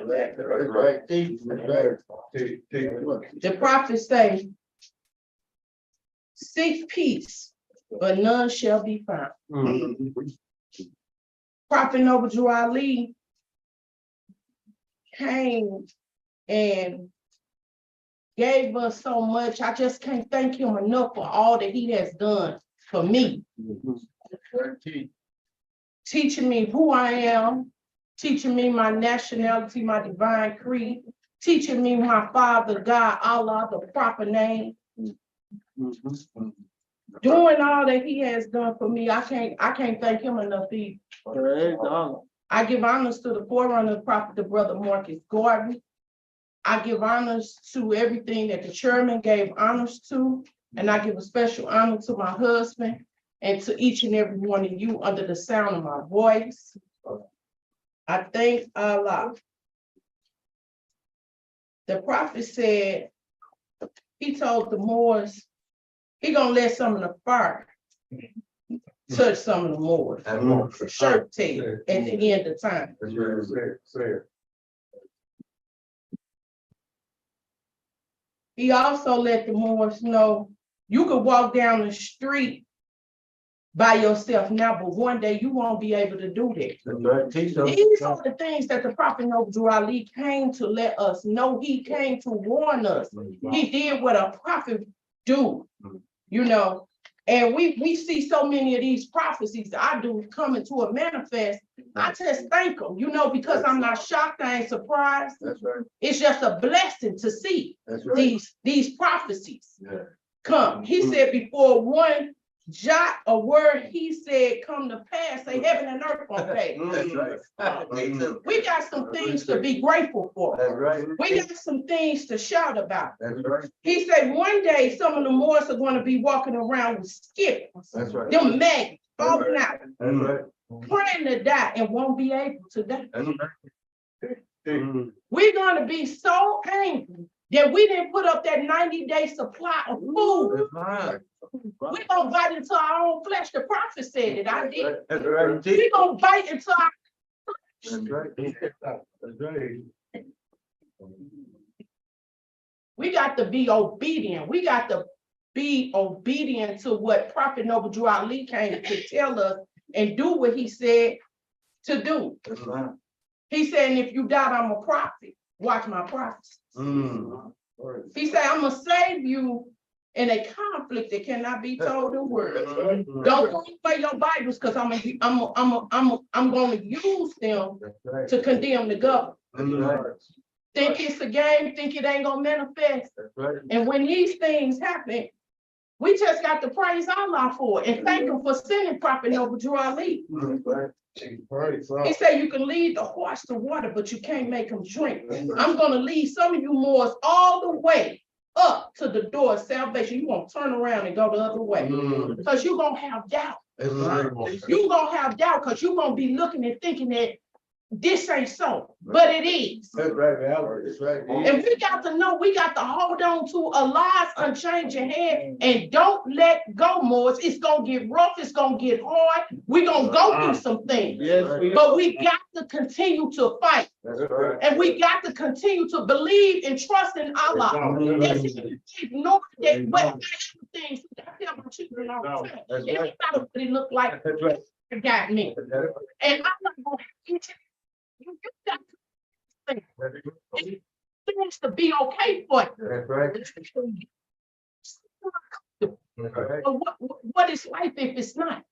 prophets say, seek peace, but none shall be found. Prophet Noble Drew Ali came and gave us so much. I just can't thank him enough for all that he has done for me. Teaching me who I am, teaching me my nationality, my divine creed, teaching me my Father, God, Allah, the proper name. Doing all that he has done for me, I can't thank him enough either. I give honors to the forerunner of the prophet, the brother Marcus Gordon. I give honors to everything that the chairman gave honors to, and I give a special honor to my husband and to each and every one of you under the sound of my voice. I thank Allah. The prophet said, he told the Moors, he gonna let some of the fire touch some of the Moors. Shirt tail at the end of time. He also let the Moors know you could walk down the street by yourself now, but one day you won't be able to do that. These are the things that the prophet Noble Drew Ali came to let us know. He came to warn us. He did what a prophet do, you know. And we see so many of these prophecies I do coming to a manifest. I just thank them, you know, because I'm not shocked, I ain't surprised. That's right. It's just a blessing to see these prophecies come. He said before one jot a word he said come to pass, say heaven and earth gonna pay. We got some things to be grateful for. That's right. We got some things to shout about. That's right. He said one day some of the Moors are going to be walking around with skippers. That's right. Them maggots falling out, That's right. praying to die and won't be able to die. That's right. We're going to be so angry that we didn't put up that 90-day supply of food. We're going to bite into our own flesh. The prophet said it. I did. That's right. We're going to bite into our That's right. That's right. We got to be obedient. We got to be obedient to what Prophet Noble Drew Ali came to tell us and do what he said to do. That's right. He said, and if you doubt I'm a prophet, watch my prophecies. He said, I'm gonna save you in a conflict that cannot be told in words. Don't throw away your Bibles, because I'm gonna use them to condemn the government. Think it's a game, think it ain't gonna manifest. And when these things happen, we just got to praise Allah for it and thank him for sending Prophet Noble Drew Ali. He said you can lead the horse to water, but you can't make him drink. I'm gonna lead some of you Moors all the way up to the door of salvation. You won't turn around and go the other way because you're gonna have doubt. You're gonna have doubt because you're gonna be looking and thinking that this ain't so, but it is. That's right, that's right. And we got to know, we got to hold on to Allah's unchanging hand and don't let go, Moors. It's gonna get rough, it's gonna get hard. We're gonna go through some things. Yes, But we got to continue to fight. That's right. And we got to continue to believe and trust in Allah. Ignore that what things I tell my children all the time. That's It ain't right. matter what it look like. That's right. It got me. And I'm not gonna you got to think. It needs to be okay for you. That's right. But what is life if it's not?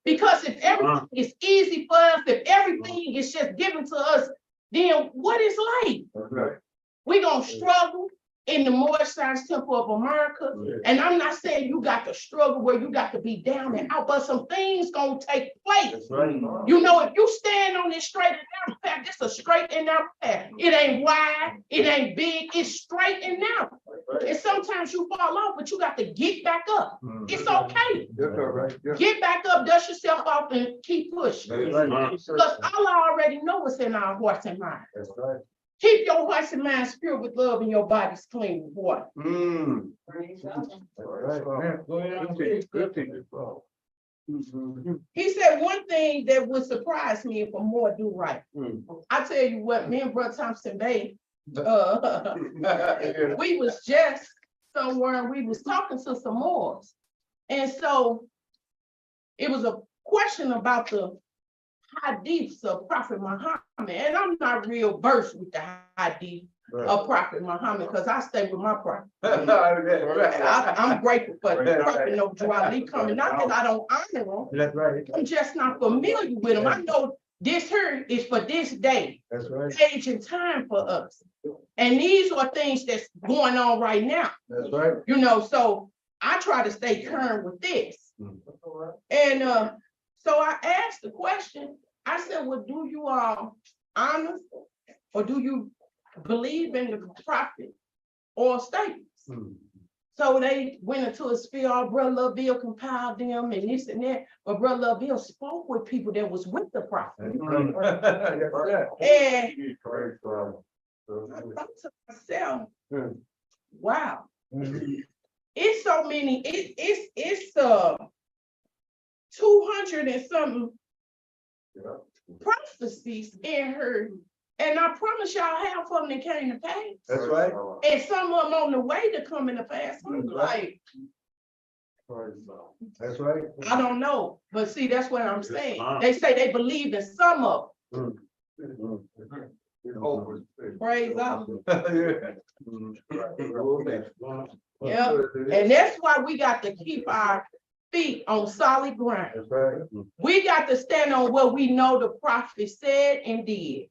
Because if everything is easy for us, if everything is just given to us, then what is life? That's right. We're gonna struggle in the Moorish Science Temple of America. And I'm not saying you got to struggle where you got to be down and out, but some things gonna take place. That's right. You know, if you stand on this straight and narrow path, this a straight and narrow path. It ain't wide, it ain't big, it's straight and narrow. And sometimes you fall off, but you got to get back up. It's okay. That's all right. Yeah. Get back up, dust yourself off, and keep pushing. That's right. Because Allah already knows what's in our hearts and minds. That's right. Keep your hearts and minds pure with love and your bodies clean with water. That's right. Go ahead. Good thing. He said one thing that would surprise me if a more do right. I tell you what, me and Brother Thompson Bay, we was just somewhere and we was talking to some Moors. And so it was a question about the hadiths of Prophet Muhammad. And I'm not real versed with the hadith of Prophet Muhammad because I stay with my prophet. I'm grateful for the Prophet Noble Drew Ali coming. Not that I don't honor him. That's right. I'm just not familiar with him. I know this here is for this day, That's right. age and time for us. And these are things that's going on right now. That's right. You know, so I try to stay current with this. And so I asked the question, I said, well, do you honor or do you believe in the prophet or statements? So they went into a spiel, oh, Brother Love Bill compiled them and this and that. But Brother Love Bill spoke with people that was with the prophet. And I thought to myself, wow, it's so many, it's 200 and something prophecies in her. And I promise y'all half of them that came to pass. That's right. And some of them on the way to coming to pass. I'm like, That's right. I don't know. But see, that's what I'm saying. They say they believe in some of them. Praise God. Yeah. And that's why we got to keep our feet on solid ground. That's right. We got to stand on what we know the prophet said and did.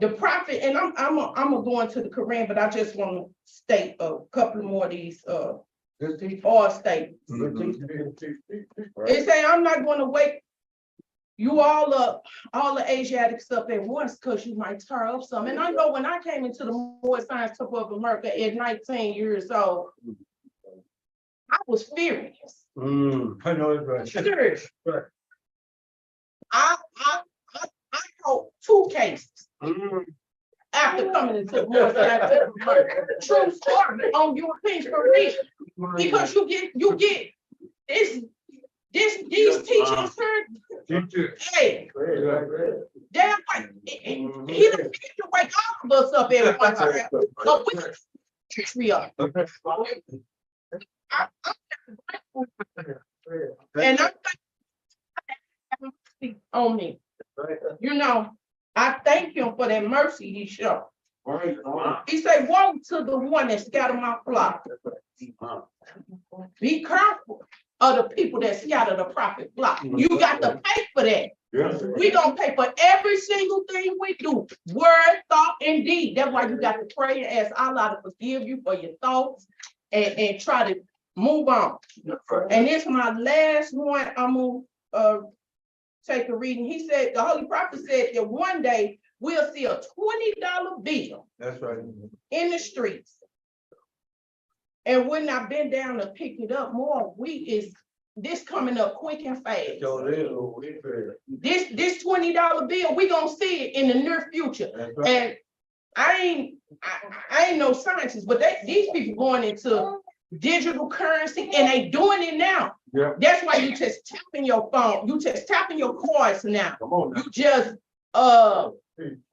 The prophet, and I'm gonna go into the Quran, but I just want to state a couple more of these all statements. It say I'm not going to wake you all up, all the Asiatics up at once, because you might tear up some. And I know when I came into the Moorish Science Temple of America at 19 years old, I was furious. I know it's right. Serious. I wrote 2 cases after coming into the Moorish Science Temple of America. True story on Europeans for real. Because you get these teachers heard, hey, damn right, he don't need to wake all of us up every one time. But we up. And I'm thankful on me. You know, I thank him for that mercy he showed. He said, woe to the one that scattered my flock. Be careful of the people that scatter the prophet flock. You got to pay for that. We gonna pay for every single thing we do, word, thought, and deed. That's why you got to pray and ask Allah to forgive you for your thoughts and try to move on. And this is my last one. I'm gonna take a reading. He said, the Holy Prophet said that one day we'll see a $20 bill. That's right. In the streets. And when I been down to pick it up more, this coming up quick and fast. This $20 bill, we gonna see it in the near future. Right. And I ain't no scientist, but these people going into digital currency and they doing it now. Yeah. That's why you just tapping your phone, you just tapping your cards now. Come on now. You just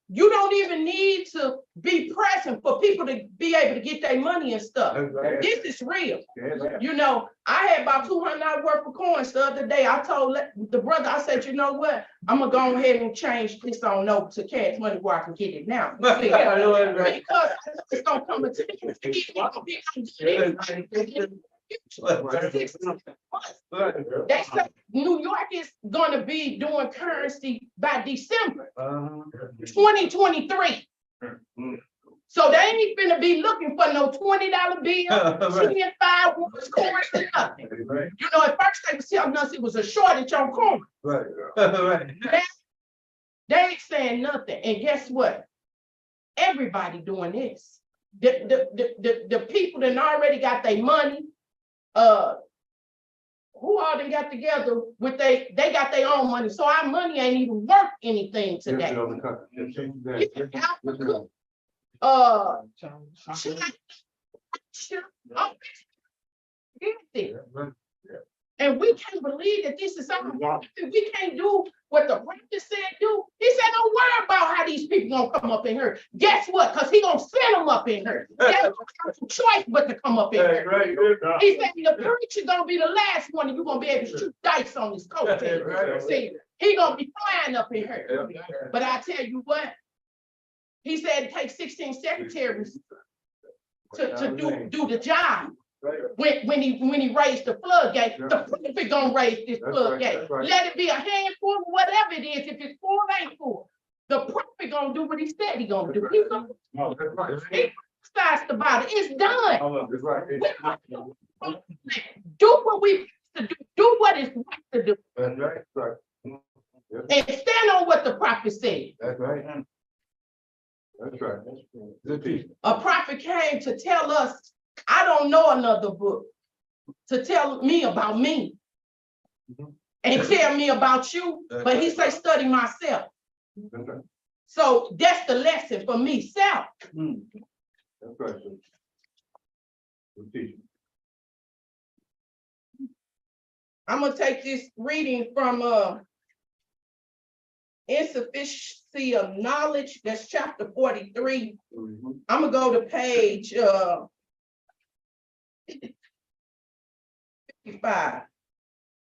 you don't even need to be present for people to be able to get their money and stuff. Right. This is real. Yeah. You know, I had about $200 worth of coins the other day. I told the brother, I said, you know what? I'm gonna go ahead and change this on over to cash money where I can get it now. Because it's gonna come to they say New York is going to be doing currency by December 2023. So they ain't finna be looking for no $20 bill, 10, 5 coins, and nothing. You know, at first they was telling us it was a shortage on coins. They ain't saying nothing. And guess what? Everybody doing this. The people that already got their money, who all they got together with they got their own money. So our money ain't even worth anything today. And we can't believe that this is something we can't do what the prophet said do. He said, don't worry about how these people gonna come up in here. Guess what? Because he gonna send them up in here. There's no choice but to come up in here. He said the preacher gonna be the last one, and you're gonna be able to shoot dice on his coat. See, he gonna be flying up in here. But I tell you what, he said it takes 16 secretaries to do the job. When he raised the floodgate, the prophet gonna raise this floodgate. Let it be a handful, whatever it is. If it's full, ain't full. The prophet gonna do what he said he gonna do. He's gonna fast about it. It's done. Do what we to do. Do what is right to do. That's right. And stand on what the prophet said. That's right. That's right. A prophet came to tell us, I don't know another book to tell me about me and tell me about you, but he said, study myself. So that's the lesson for me, self. That's right. I'm gonna take this reading from Insufficiency of Knowledge. That's chapter 43. I'm gonna go to page 55.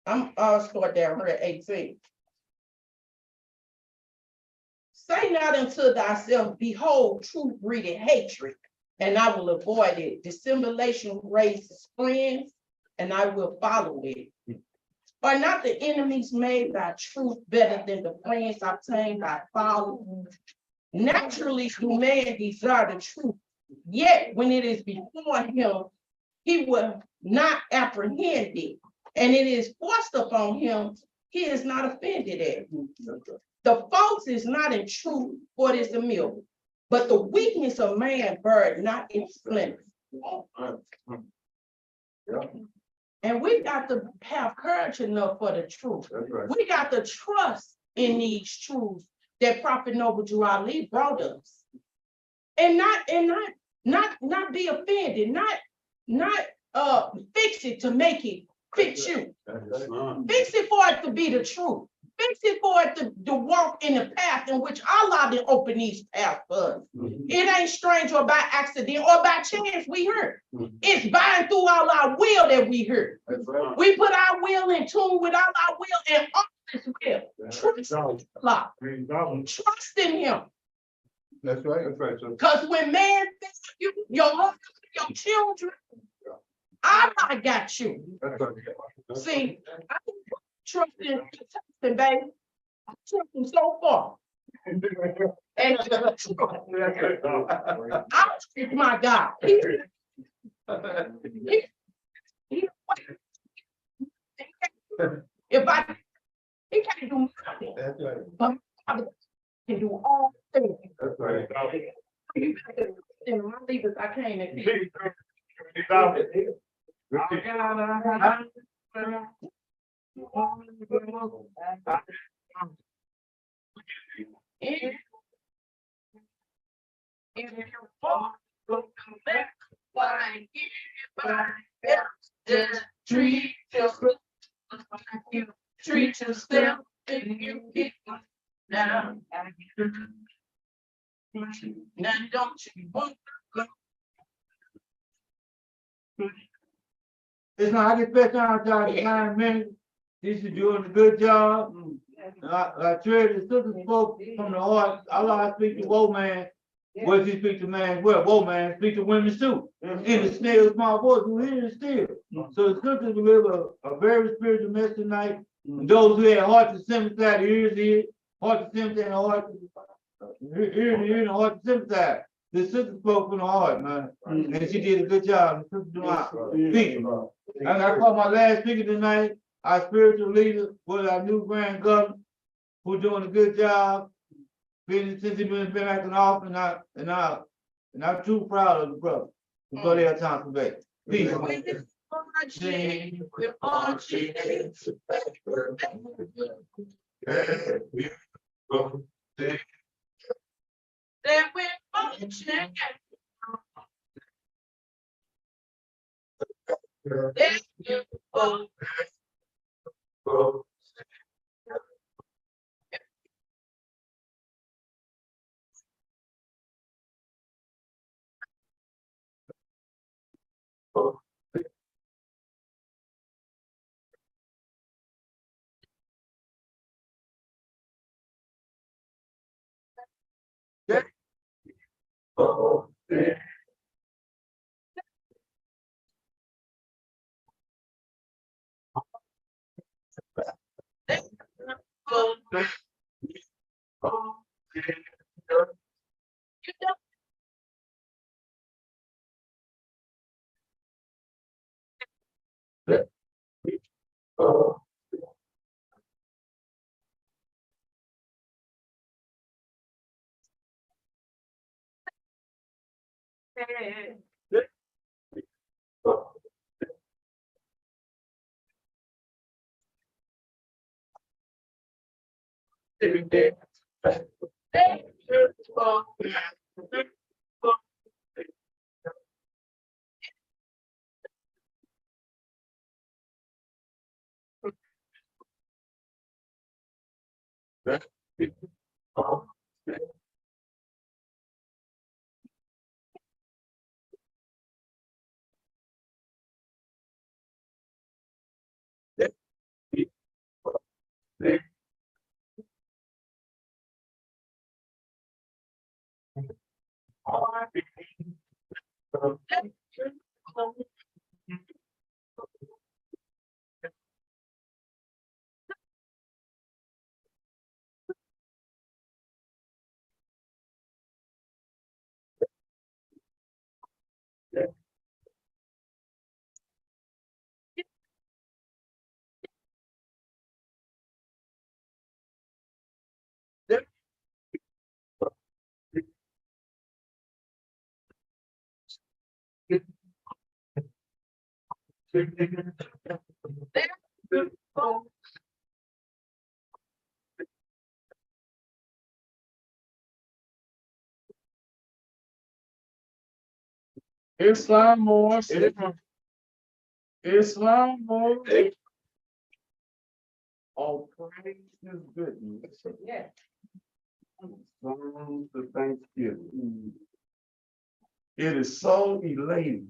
I'll start down here at 18. Say not unto thyself, behold, truth breedeth hatred, and I will avoid it. Dissimulation raises friends, and I will follow it. Are not the enemies made by truth better than the friends obtained by following? Naturally, do man desire the truth, yet when it is before him, he will not apprehend it, and it is forced upon him, he is not offended at it. The fault is not in truth, for it is the milk, but the weakness of man burned not in splendor. And we got to have courage enough for the truth. Right. We got to trust in these truths that Prophet Noble Drew Ali brought us, and not be offended, not fix it to make it fit you. Fix it for it to be the truth. fix it for it to walk in the path in which Allah did open these paths for us. It ain't strange or by accident or by chance we heard. It's by and through all our will that we heard. We put our will in tune with all our will and all His will. Trust Allah. Trust in Him. That's right. Because when man thinks you, your husband, your children, Allah got you. See, I trust in baby. I trust him so far. And I trust my God. He can't do nothing. That's right. But I can do all things. That's right. And my leaders, I can't. If you fall, come back, why just treat yourself like you treat yourself if you get down. Now don't you want to go? It's not, I get back down to 9 minutes. This is doing a good job. I tell the sister spoke from the heart. Allah speak to woe man. What he speak to man? Well, woe man speak to women too. In the still small voice, you hear it still. So the sisters deliver a very spiritual message tonight. And those who had heart to sympathize, the ears ear, heart to sympathize, and heart to ear to ear, and heart to sympathize. The sister spoke from the heart, man. And she did a good job. The sister doing I call my last speaker tonight, our spiritual leader, was our new grand governor, who's doing a good job. Since he's been back in office, and I'm too proud of the brother. Before they have time to back. Peace. Islam more. Islam more. All praise is goodness. Yeah. Songs of thanksgiving. It is so elating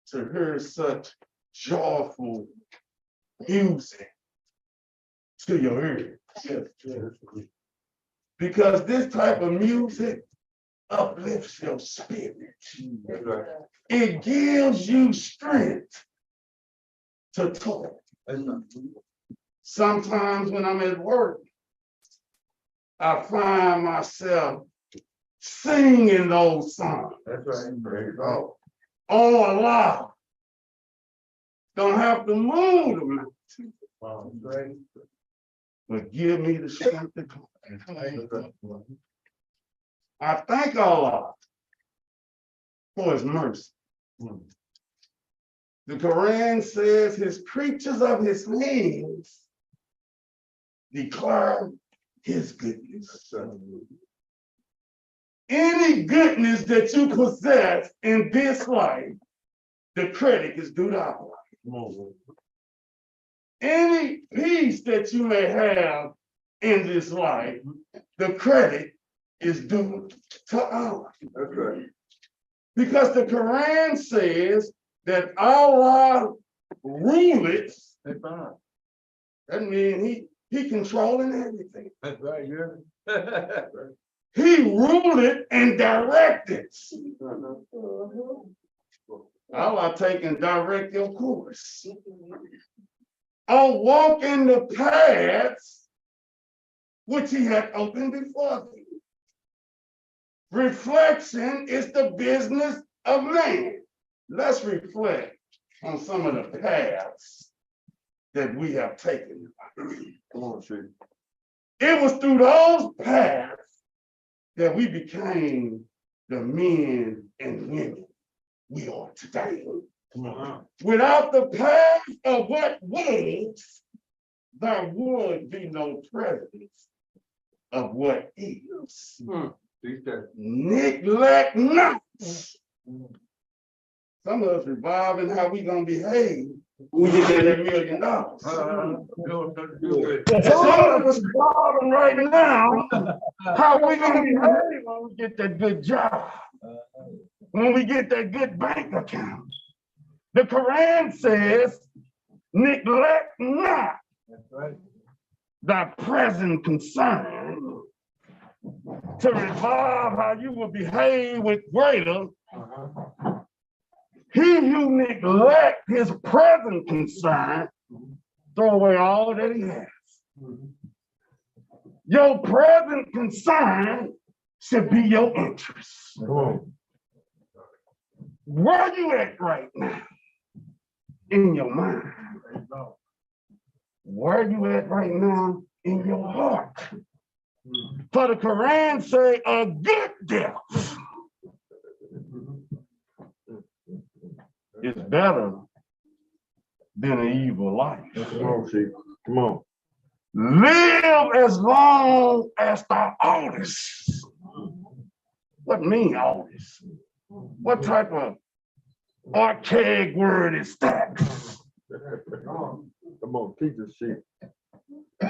to hear such joyful music to your ears. Because this type of music uplifts your spirit. It gives you strength to talk. Sometimes when I'm at work, I find myself singing those songs. That's right. There you go. On loud. Don't have to move them. Right. But give me the strength to talk. I thank Allah for his mercy. The Quran says his creatures of his hands declare his goodness. Any goodness that you possess in this life, the credit is due to Allah. Any peace that you may have in this life, the credit is due to Allah. That's right. Because the Quran says that Allah ruleth. That means he controlling everything. That's right, yeah. He ruled it and directed. Allah take and direct your course. On walking the paths which he had opened before thee. Reflection is the business of man. Let's reflect on some of the paths that we have taken. Come on, Chief. It was through those paths that we became the men and women we are today. Without the path of what was, there would be no presence of what is. Neglect not. Some of us revolving how we gonna behave when we get that $1 million. Some of us revolving right now how we gonna behave when we get that good job, when we get that good bank account. The Quran says, neglect not thy present concern to revolve how you will behave with greater. He who neglect his present concern, throw away all that he has. Your present concern should be your interest. Where you at right now? In your mind. Where you at right now? In your heart. For the Quran say a good death is better than an evil life. Come on, Chief. Come on. Live as long as thou oldest. What mean oldest? What type of archaic word is that? Come on, teach us, Chief.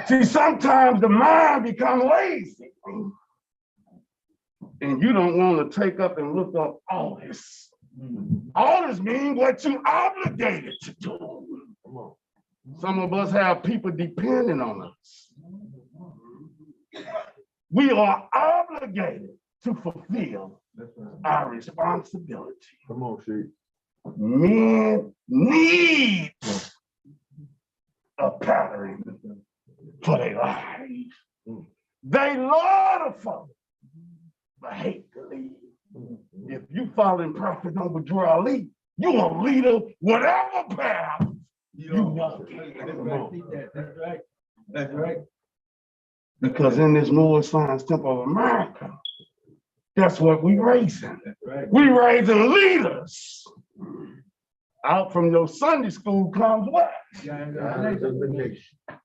See, sometimes the mind becomes lazy. And you don't want to take up and look up all this. All this means what you obligated to do. Some of us have people depending on us. We are obligated to fulfill our responsibility. Come on, Chief. Men need a pattern for their lives. They love the folk, but hate to lead. If you following Prophet Noble Ali, you a leader, whatever path you walk in. That's right. That's right. Because in this Moorish Science Temple of America, that's what we raising. Right. We raising leaders. Out from your Sunday school comes what?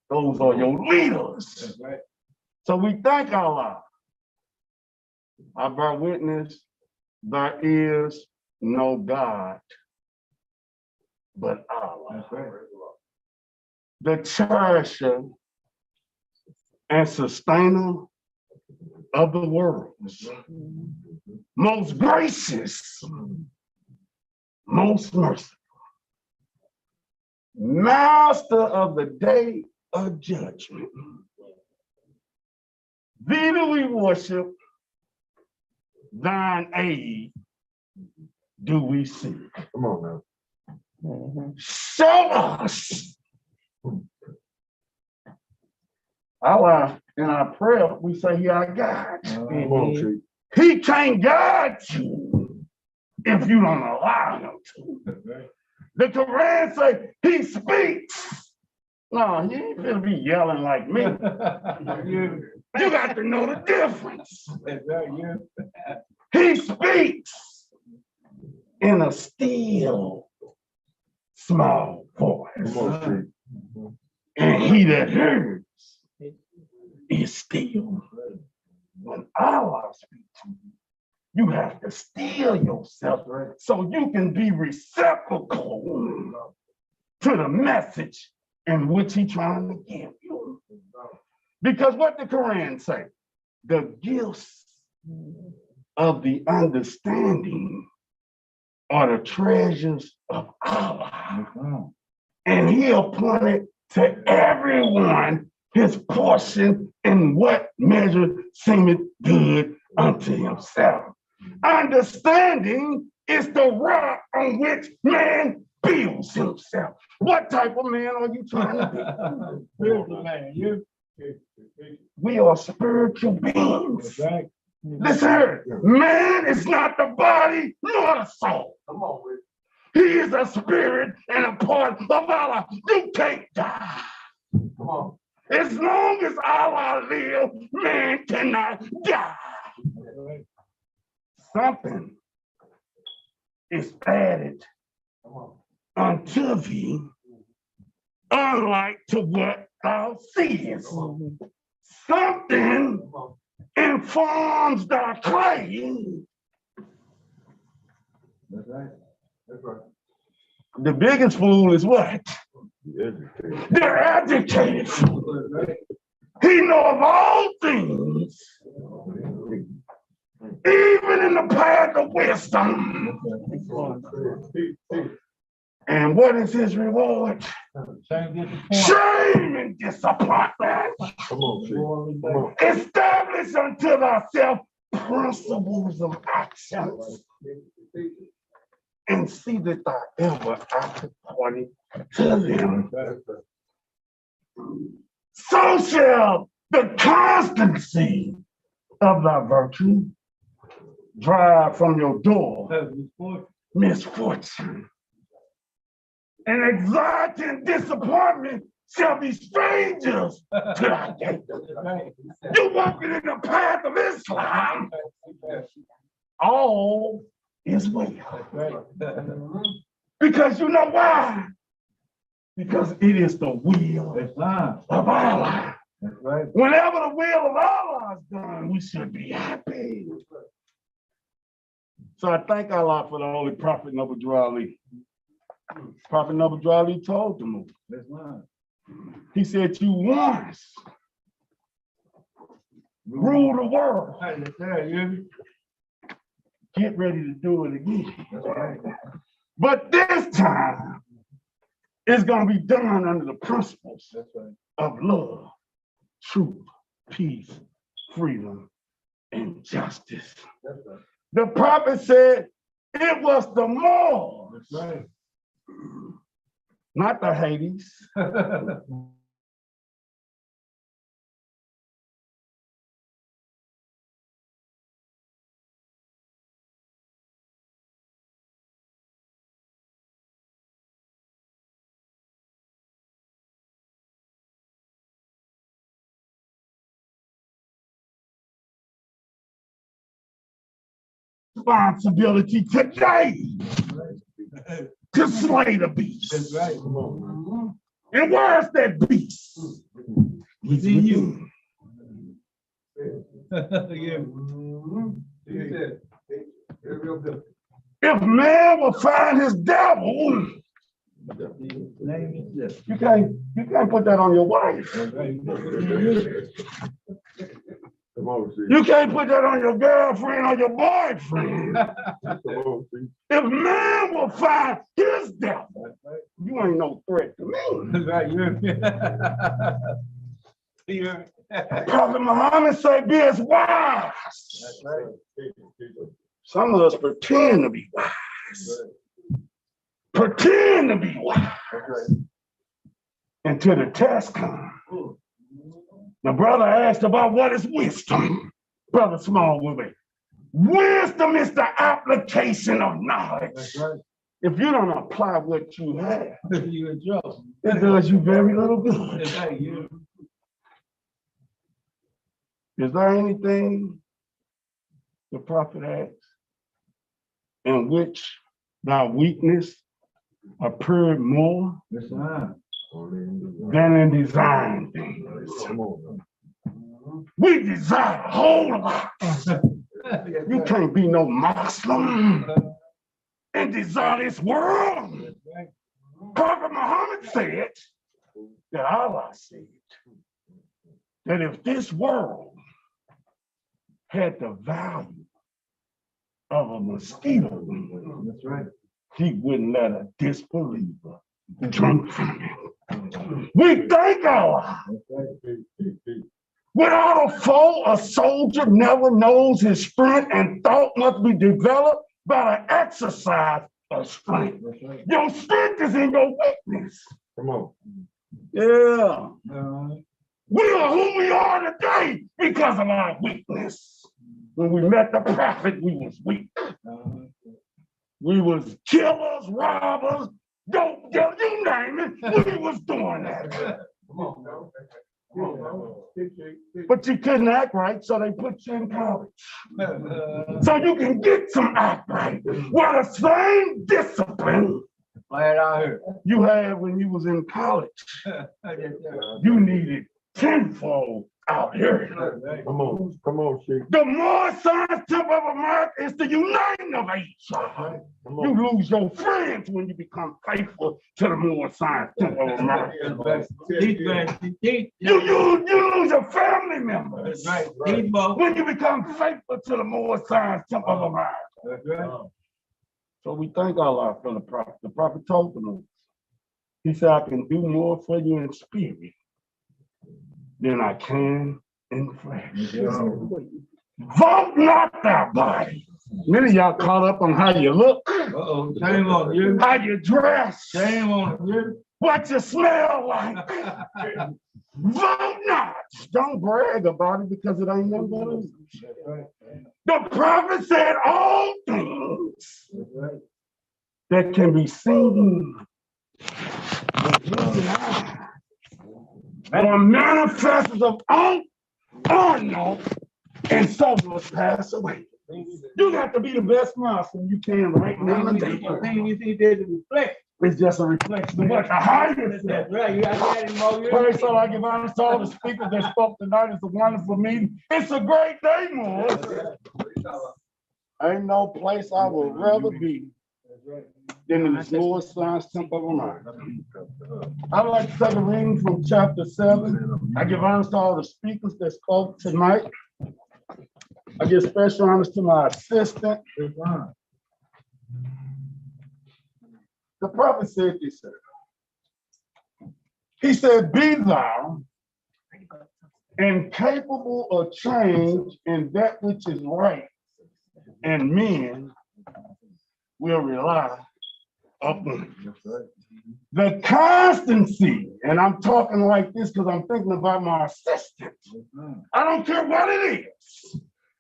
Those are your leaders. That's right. So we thank Allah. I bear witness, there is no God but Allah. That's right. The cherisher and sustainer of the world, most gracious, most merciful, master of the day of judgment. Thee do we worship, thine aid do we seek. Come on now. Show us. In our prayer, we say he our God. Come on, Chief. He can't guide you if you don't allow him to. The Quran say he speaks. No, he ain't gonna be yelling like me. You got to know the difference. He speaks in a still, small voice. Come on, Chief. And he that hears is still. When Allah speaks to you, you have to still yourself so you can be receptacle to the message in which he's trying to give you. Because what the Quran say? The gifts of the understanding are the treasures of Allah. And he appointed to everyone his portion in what measure seemeth good unto himself. Understanding is the rock on which man builds himself. What type of man are you trying to be? Spiritual man, we are spiritual beings. Right. Listen, man is not the body nor the soul. Come on, Rick. He is a spirit and a part of Allah. You can't die. Come on. As long as Allah lives, man cannot die. Something is added unto thee, unlike to what thou seest. Something informs thy claim. That's right. That's right. The biggest fool is what? They're educated. He know of all things, even in the path of wisdom. And what is his reward? Shame and disappointment. Come on, Chief. Come on. Establish unto thyself principles of actions, and see that thou ever act according to them. So shall the constancy of thy virtue drive from your door misfortune. And anxiety and disappointment shall be strangers to thy gate. You walking in the path of Islam, all is well. Because you know why? Because it is the will of Allah. Whenever the will of Allah is done, we should be happy. So I thank Allah for the Holy Prophet Nabi Ali. Prophet Nabi Ali told them, he said, you once rule the world. Get ready to do it again. But this time, it's going to be done under the principles of love, truth, peace, freedom, and justice. The prophet said it was the Moors, not the Hades. Responsibility today to slay the beast. That's right. And where's that beast? It's in you. If man will find his devil, You can't put that on your wife. Come on, see. You can't put that on your girlfriend or your boyfriend. Come on, see. If man will find his devil, you ain't no threat to me. Prophet Muhammad said, be as wise. Some of us pretend to be wise. Pretend to be wise. Until the test comes. The brother asked about what is wisdom. Brother Smallwood. Wisdom is the application of knowledge. If you don't apply what you have, it does you very little good. Is there anything the prophet asks in which thy weakness appeared more than in design things? We desire a whole lot. You can't be no Muslim and desire this world. Prophet Muhammad said that Allah said that if this world had the value of a mosquito, that's right, he wouldn't let a disbeliever drink from it. We thank Allah. Without a foe, a soldier never knows his strength, and thought must be developed by the exercise of strength. Your strength is in your weakness. Come on. Yeah. We are who we are today because of our weakness. When we met the prophet, we was weak. We was killers, robbers, dope, you name it. We was doing that. Come on, bro. But you couldn't act right, so they put you in college. So you can get some act right. Well, the same discipline you had when you was in college, you needed tenfold out here. Come on, Sheikh. The more science tip of America is the uniting of each other. You lose your friends when you become faithful to the more science tip of America. You lose your family members when you become faithful to the more science tip of America. So we thank Allah for the prophet. The prophet told them, he said, I can do more for you in spirit than I can in flesh. Vote not thy body. Many of y'all caught up on how you look, Shame on you. how you dress, Shame on you. what you smell like. Vote not. Don't brag about it because it ain't nothing but it. The prophet said all things that can be seen with human eyes or manifested of unknown, and so must pass away. You got to be the best Muslim you can right now. It's just a reflection of what the highest said. Praise so I give honor to all the speakers that spoke tonight. It's a wonderful meeting. It's a great day, Moors. Ain't no place I would rather be than in this Lord Science Temple of America. I'd like to take a reading from chapter 7. I give honors to all the speakers that spoke tonight. I give special honors to my assistant. The prophet said this. He said, be thou incapable of change in that which is right, and men will rely upon it. The constancy, and I'm talking like this because I'm thinking about my assistant. I don't care what it is,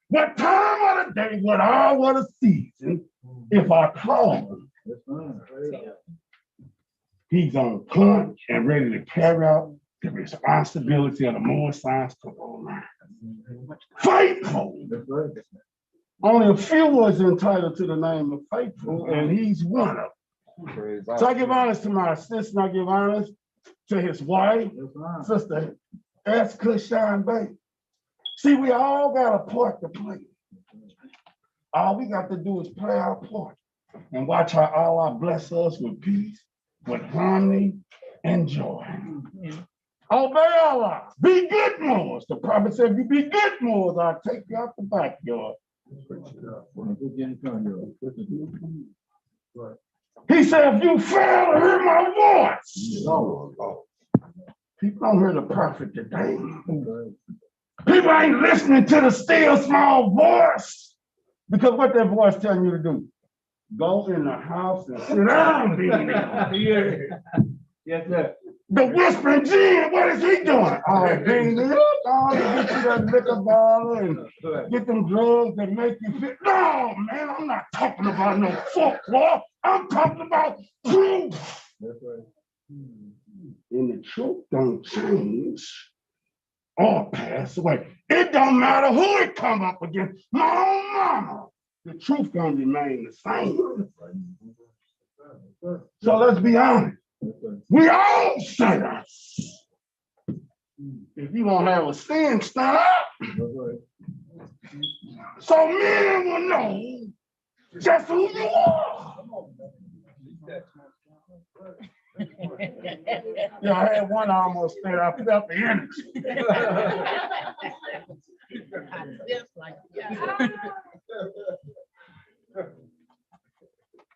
what time of the day, what hour, what a season, if I call him, he's on point and ready to carry out the responsibility of the more science to all life. Faithful. Only a few was entitled to the name of faithful, and he's one of them. So I give honors to my assistant. I give honors to his wife, Sister S. Cushan Bay. See, we all got a part to play. All we got to do is play our part and watch how Allah bless us with peace, with harmony and joy. Obey Allah. Be good Moors. The prophet said, if you be good Moors, I'll take you out the backyard. He said, if you fail to hear my voice, people don't hear the prophet today. People ain't listening to the still small voice. Because what that voice telling you to do? Go in the house and sit down. Yes, sir. The whispering gene, what is he doing? Oh, being get you that liquor bottle and get them drugs that make you feel. No, man, I'm not talking about no folklore. I'm talking about truth. And the truth don't change or pass away. It don't matter who it come up against. My own mama. The truth gonna remain the same. So let's be honest. We all sinners. If you don't have a sin, stand up. So men will know just who you are. Yeah, I had one almost stand up, felt the energy.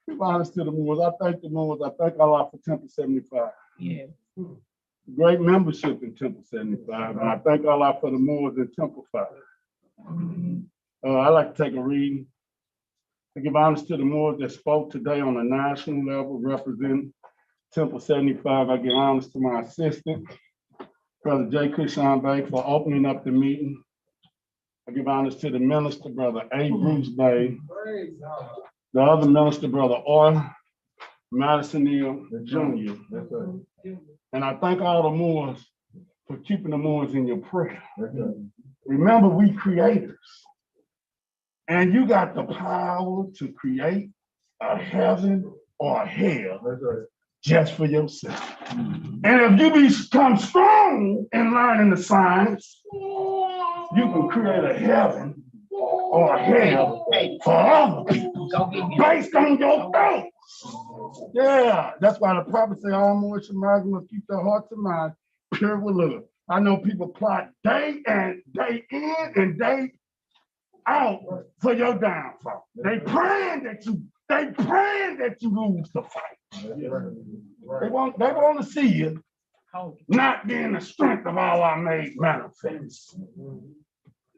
Be honest to the Moors. I thank the Moors. I thank Allah for Temple 75. Yeah. Great membership in Temple 75. And I thank Allah for the Moors in Temple 5. I like to take a reading. I give honors to the Moors that spoke today on a national level, representing Temple 75. I give honors to my assistant, Brother J. Kushan Bay, for opening up the meeting. I give honors to the minister, Brother A. Bruce Bay. The other minister, Brother Orr Madison Neal Jr. And I thank all the Moors for keeping the Moors in your prayer. Remember, we creators. And you got the power to create a heaven or a hell just for yourself. And if you become strong in learning the science, you can create a heaven or a hell for other people based on your thoughts. Yeah, that's why the prophet said, all Moorish Americans must keep their hearts and minds pure with love. I know people plot day in and day out for your downfall. They praying that you lose the fight. They want to see you not being the strength of all I made manifest.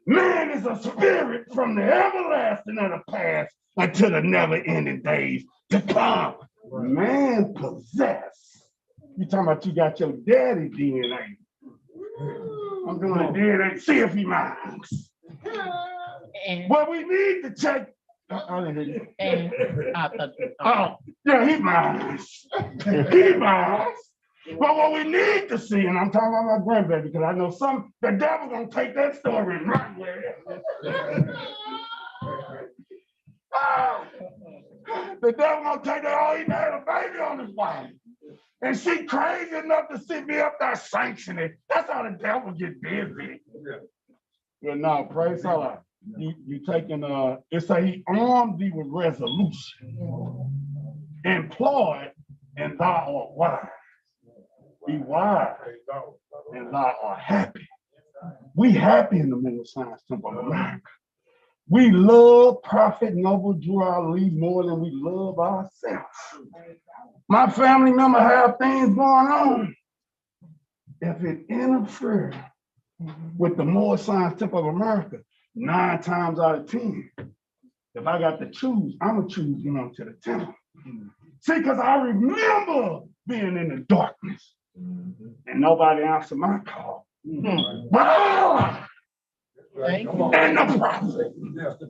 Man is a spirit from the everlasting of the past until the never-ending days to come. Man possessed. You talking about you got your daddy DNA. I'm doing a DNA, see if he minds. Well, we need to check. I didn't hear you. Oh, yeah, he minds. He minds. But what we need to see, and I'm talking about my grandbaby, because I know the devil gonna take that story and run with it. Oh, the devil gonna take that, oh, he had a baby on his wife. And she crazy enough to sit me up there sanctioning it. That's how the devil get busy. But no, praise Allah. You taking it's a he armed thee with resolution. Employed and thou art wise. Be wise and thou art happy. We happy in the Middle Science Temple of America. We love Prophet Noble Drew Ali more than we love ourselves. My family member have things going on. If it interferes with the Moorish Science Temple of America, 9 times out of 10, if I got to choose, I'm gonna choose to the temple. See, because I remember being in the darkness and nobody answered my call. But Allah and the prophet.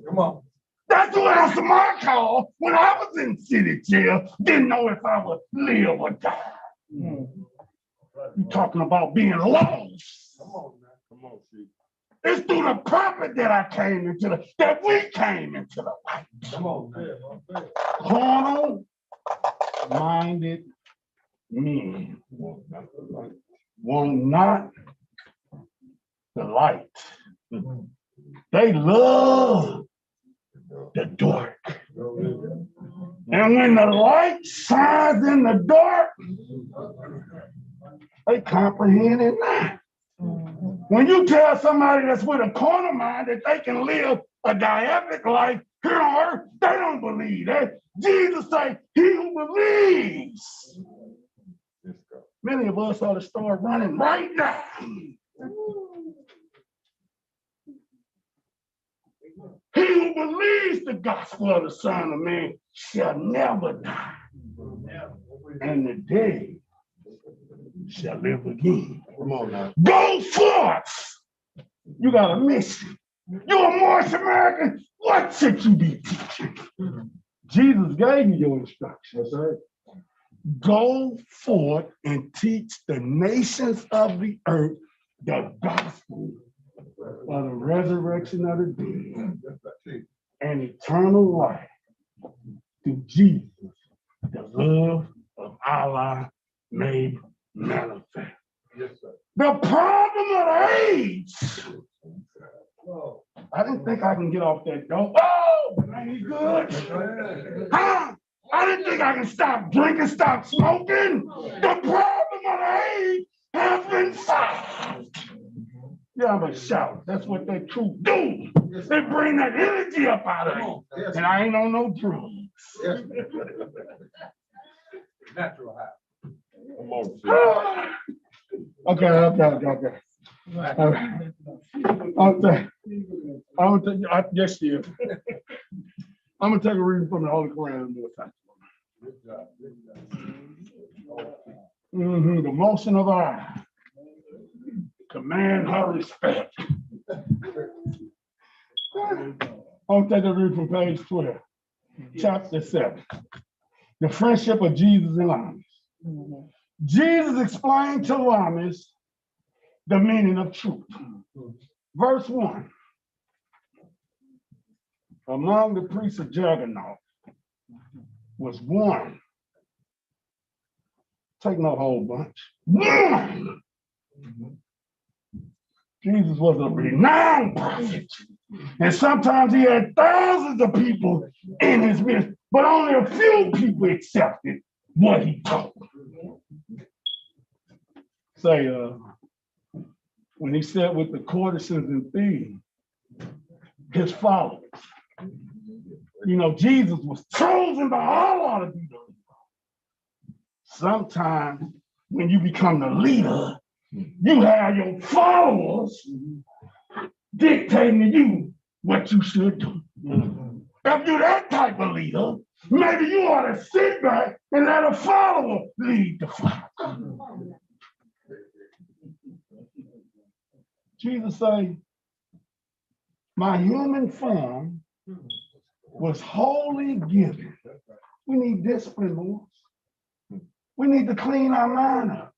Come on. That's who answered my call when I was in city jail. Didn't know if I would live or die. You talking about being lost. Come on, man. Come on, see. It's through the prophet that we came into the light. Come on, man. Carnal minded men want not the light. They love the dark. And when the light shines in the dark, They comprehend it not. When you tell somebody that's with a corner mind that they can live a dynamic life here on earth, they don't believe that. Jesus said, he who believes. Many of us ought to start running right now. He who believes the gospel of the Son of Man shall never die. And the dead shall live again. Come on now. Go forth. You got a mission. You're a Moorish American. What should you be teaching? Jesus gave you your instructions. That's right. Go forth and teach the nations of the earth the gospel of the resurrection of the dead and eternal life through Jesus, the love of Allah made manifest. Yes, sir. The problem of the age. I didn't think I can get off that dope. Oh, but ain't it good? Huh? I didn't think I can stop drinking, stop smoking. The problem of the age has been solved. Yeah, but shout. That's what that truth do. They bring that energy up out of you. Yes. And I ain't on no drugs. Yes. Natural high. Come on. Okay. Yes, you. I'm gonna take a reading from the Holy Quran. Good job. Good job. The motion of I command her respect. I'll take a reading from page 12, chapter 7. The friendship of Jesus and Lamas. Jesus explained to Lamas the meaning of truth. Verse 1. Among the priests of Juggernaut was one. Take no whole bunch. One. Jesus was a renowned prophet. And sometimes he had thousands of people in his midst, but only a few people accepted what he taught. Say, when he said with the courtesans and thieves, his followers. You know, Jesus was chosen by Allah to be the leader. Sometimes when you become the leader, you have your followers dictating to you what you should do. If you're that type of leader, maybe you ought to sit back and let a follower lead the flock. Jesus said, my human form was wholly given. We need discipline, Lord. We need to clean our mind up.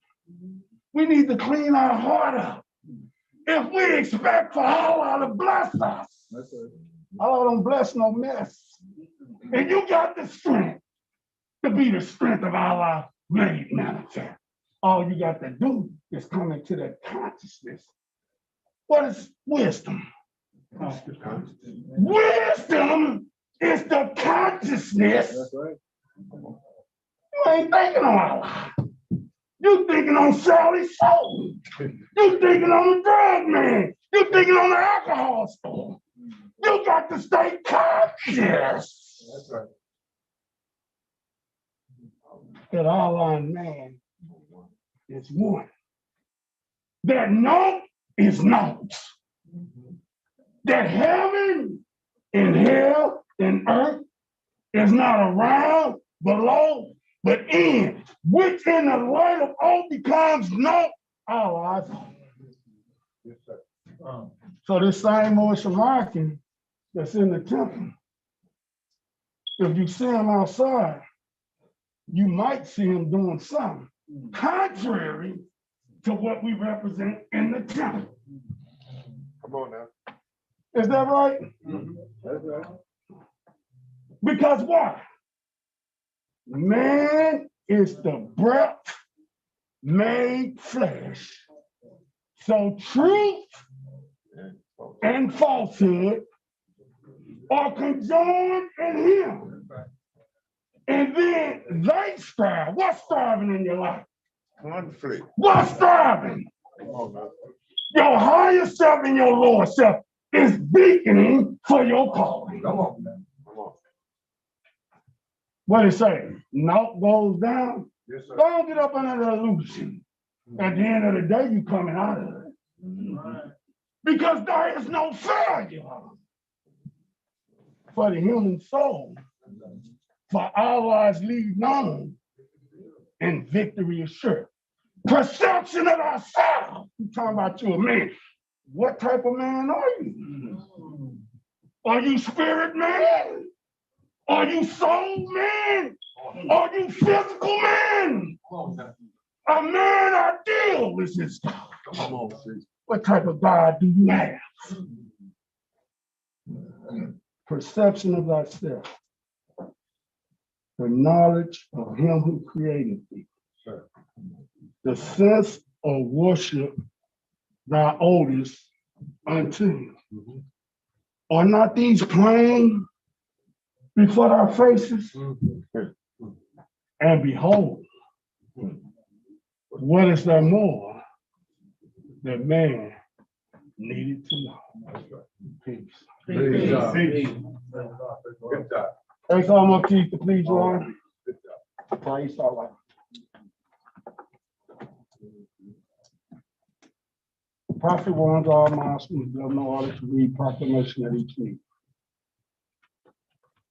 We need to clean our heart up. If we expect for Allah to bless us, Allah don't bless no mess. And you got the strength to be the strength of Allah made manifest. All you got to do is come into that consciousness. What is wisdom? Wisdom is the consciousness. That's right. You ain't thinking on Allah. You thinking on Sally's soul. You thinking on the drug man. You thinking on the alcohol store. You got to stay conscious. That's right. That Allah and man is one. That naught is naught. That heaven and hell and earth is not around, below, but in, which in the light of all becomes naught. Allah. Yes, sir. So this same Moorish American that's in the temple, if you see him outside, you might see him doing something contrary to what we represent in the temple. Come on now. Is that right? That's right. Because why? Man is the breath made flesh. So truth and falsehood are conjoined in him. And then they strive. What's striving in your life? Conflict. What's striving? Your higher self and your lower self is beaconing for your calling. Come on, man. Come on. What it say? Naught goes down. Yes, sir. Don't get up under the illusion. At the end of the day, you coming out of it. Because there is no failure for the human soul. For our lives lead known and victory is sure. Perception of ourselves. You talking about you a man. What type of man are you? Are you spirit man? Are you soul man? Are you physical man? A man ideal is this God. Come on, sis. What type of God do you have? Perception of thyself. The knowledge of him who created thee. The sense of worship thou oldest unto him. Are not these plain before our faces? And behold, what is there more that man needed to know? Peace. Praise God. Peace. Good job. Hey, come up, Keith, please, Lord. Praise Allah. Prophet warns all Muslims of no order to read proclamation at each meeting.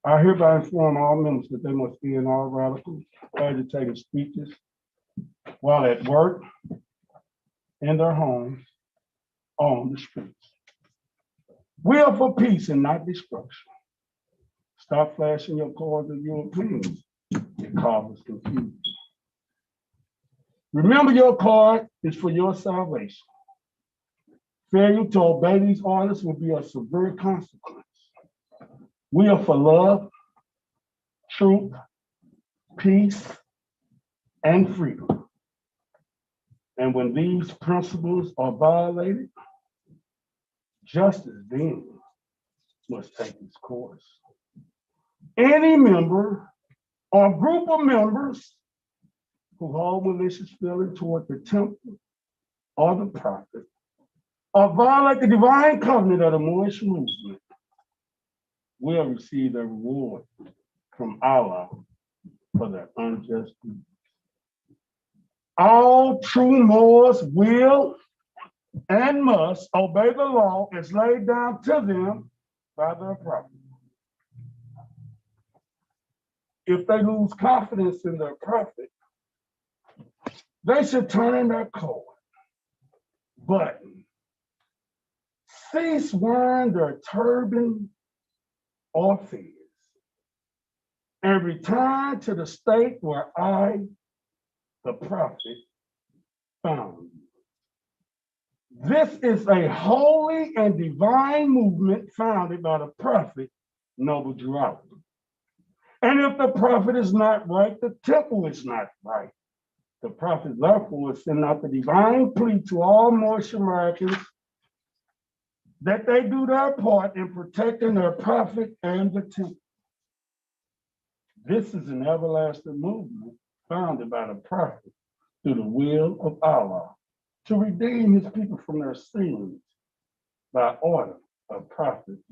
I hereby inform all members that they must be in all radical, agitating speeches while at work, in their homes, on the streets. We are for peace and not destruction. Stop flashing your cards of your opinions. It causes confusion. Remember, your card is for your salvation. Failure to obey these orders will be a severe consequence. We are for love, truth, peace, and freedom. And when these principles are violated, justice then must take its course. Any member or group of members who hold malicious feeling toward the temple or the prophet or violate the divine covenant of the Moorish movement will receive a reward from Allah for their unjust deeds. All true Moors will and must obey the law as laid down to them by their prophet. If they lose confidence in their prophet, they should turn in their coat. But cease wearing their turban or fears and return to the state where I, the prophet, found you. This is a holy and divine movement founded by the prophet, Noble Jerusalem. And if the prophet is not right, the temple is not right. The prophet therefore is sending out the divine plea to all Moorish Americans that they do their part in protecting their prophet and the temple. This is an everlasting movement founded by the prophet through the will of Allah to redeem his people from their sins by order of prophet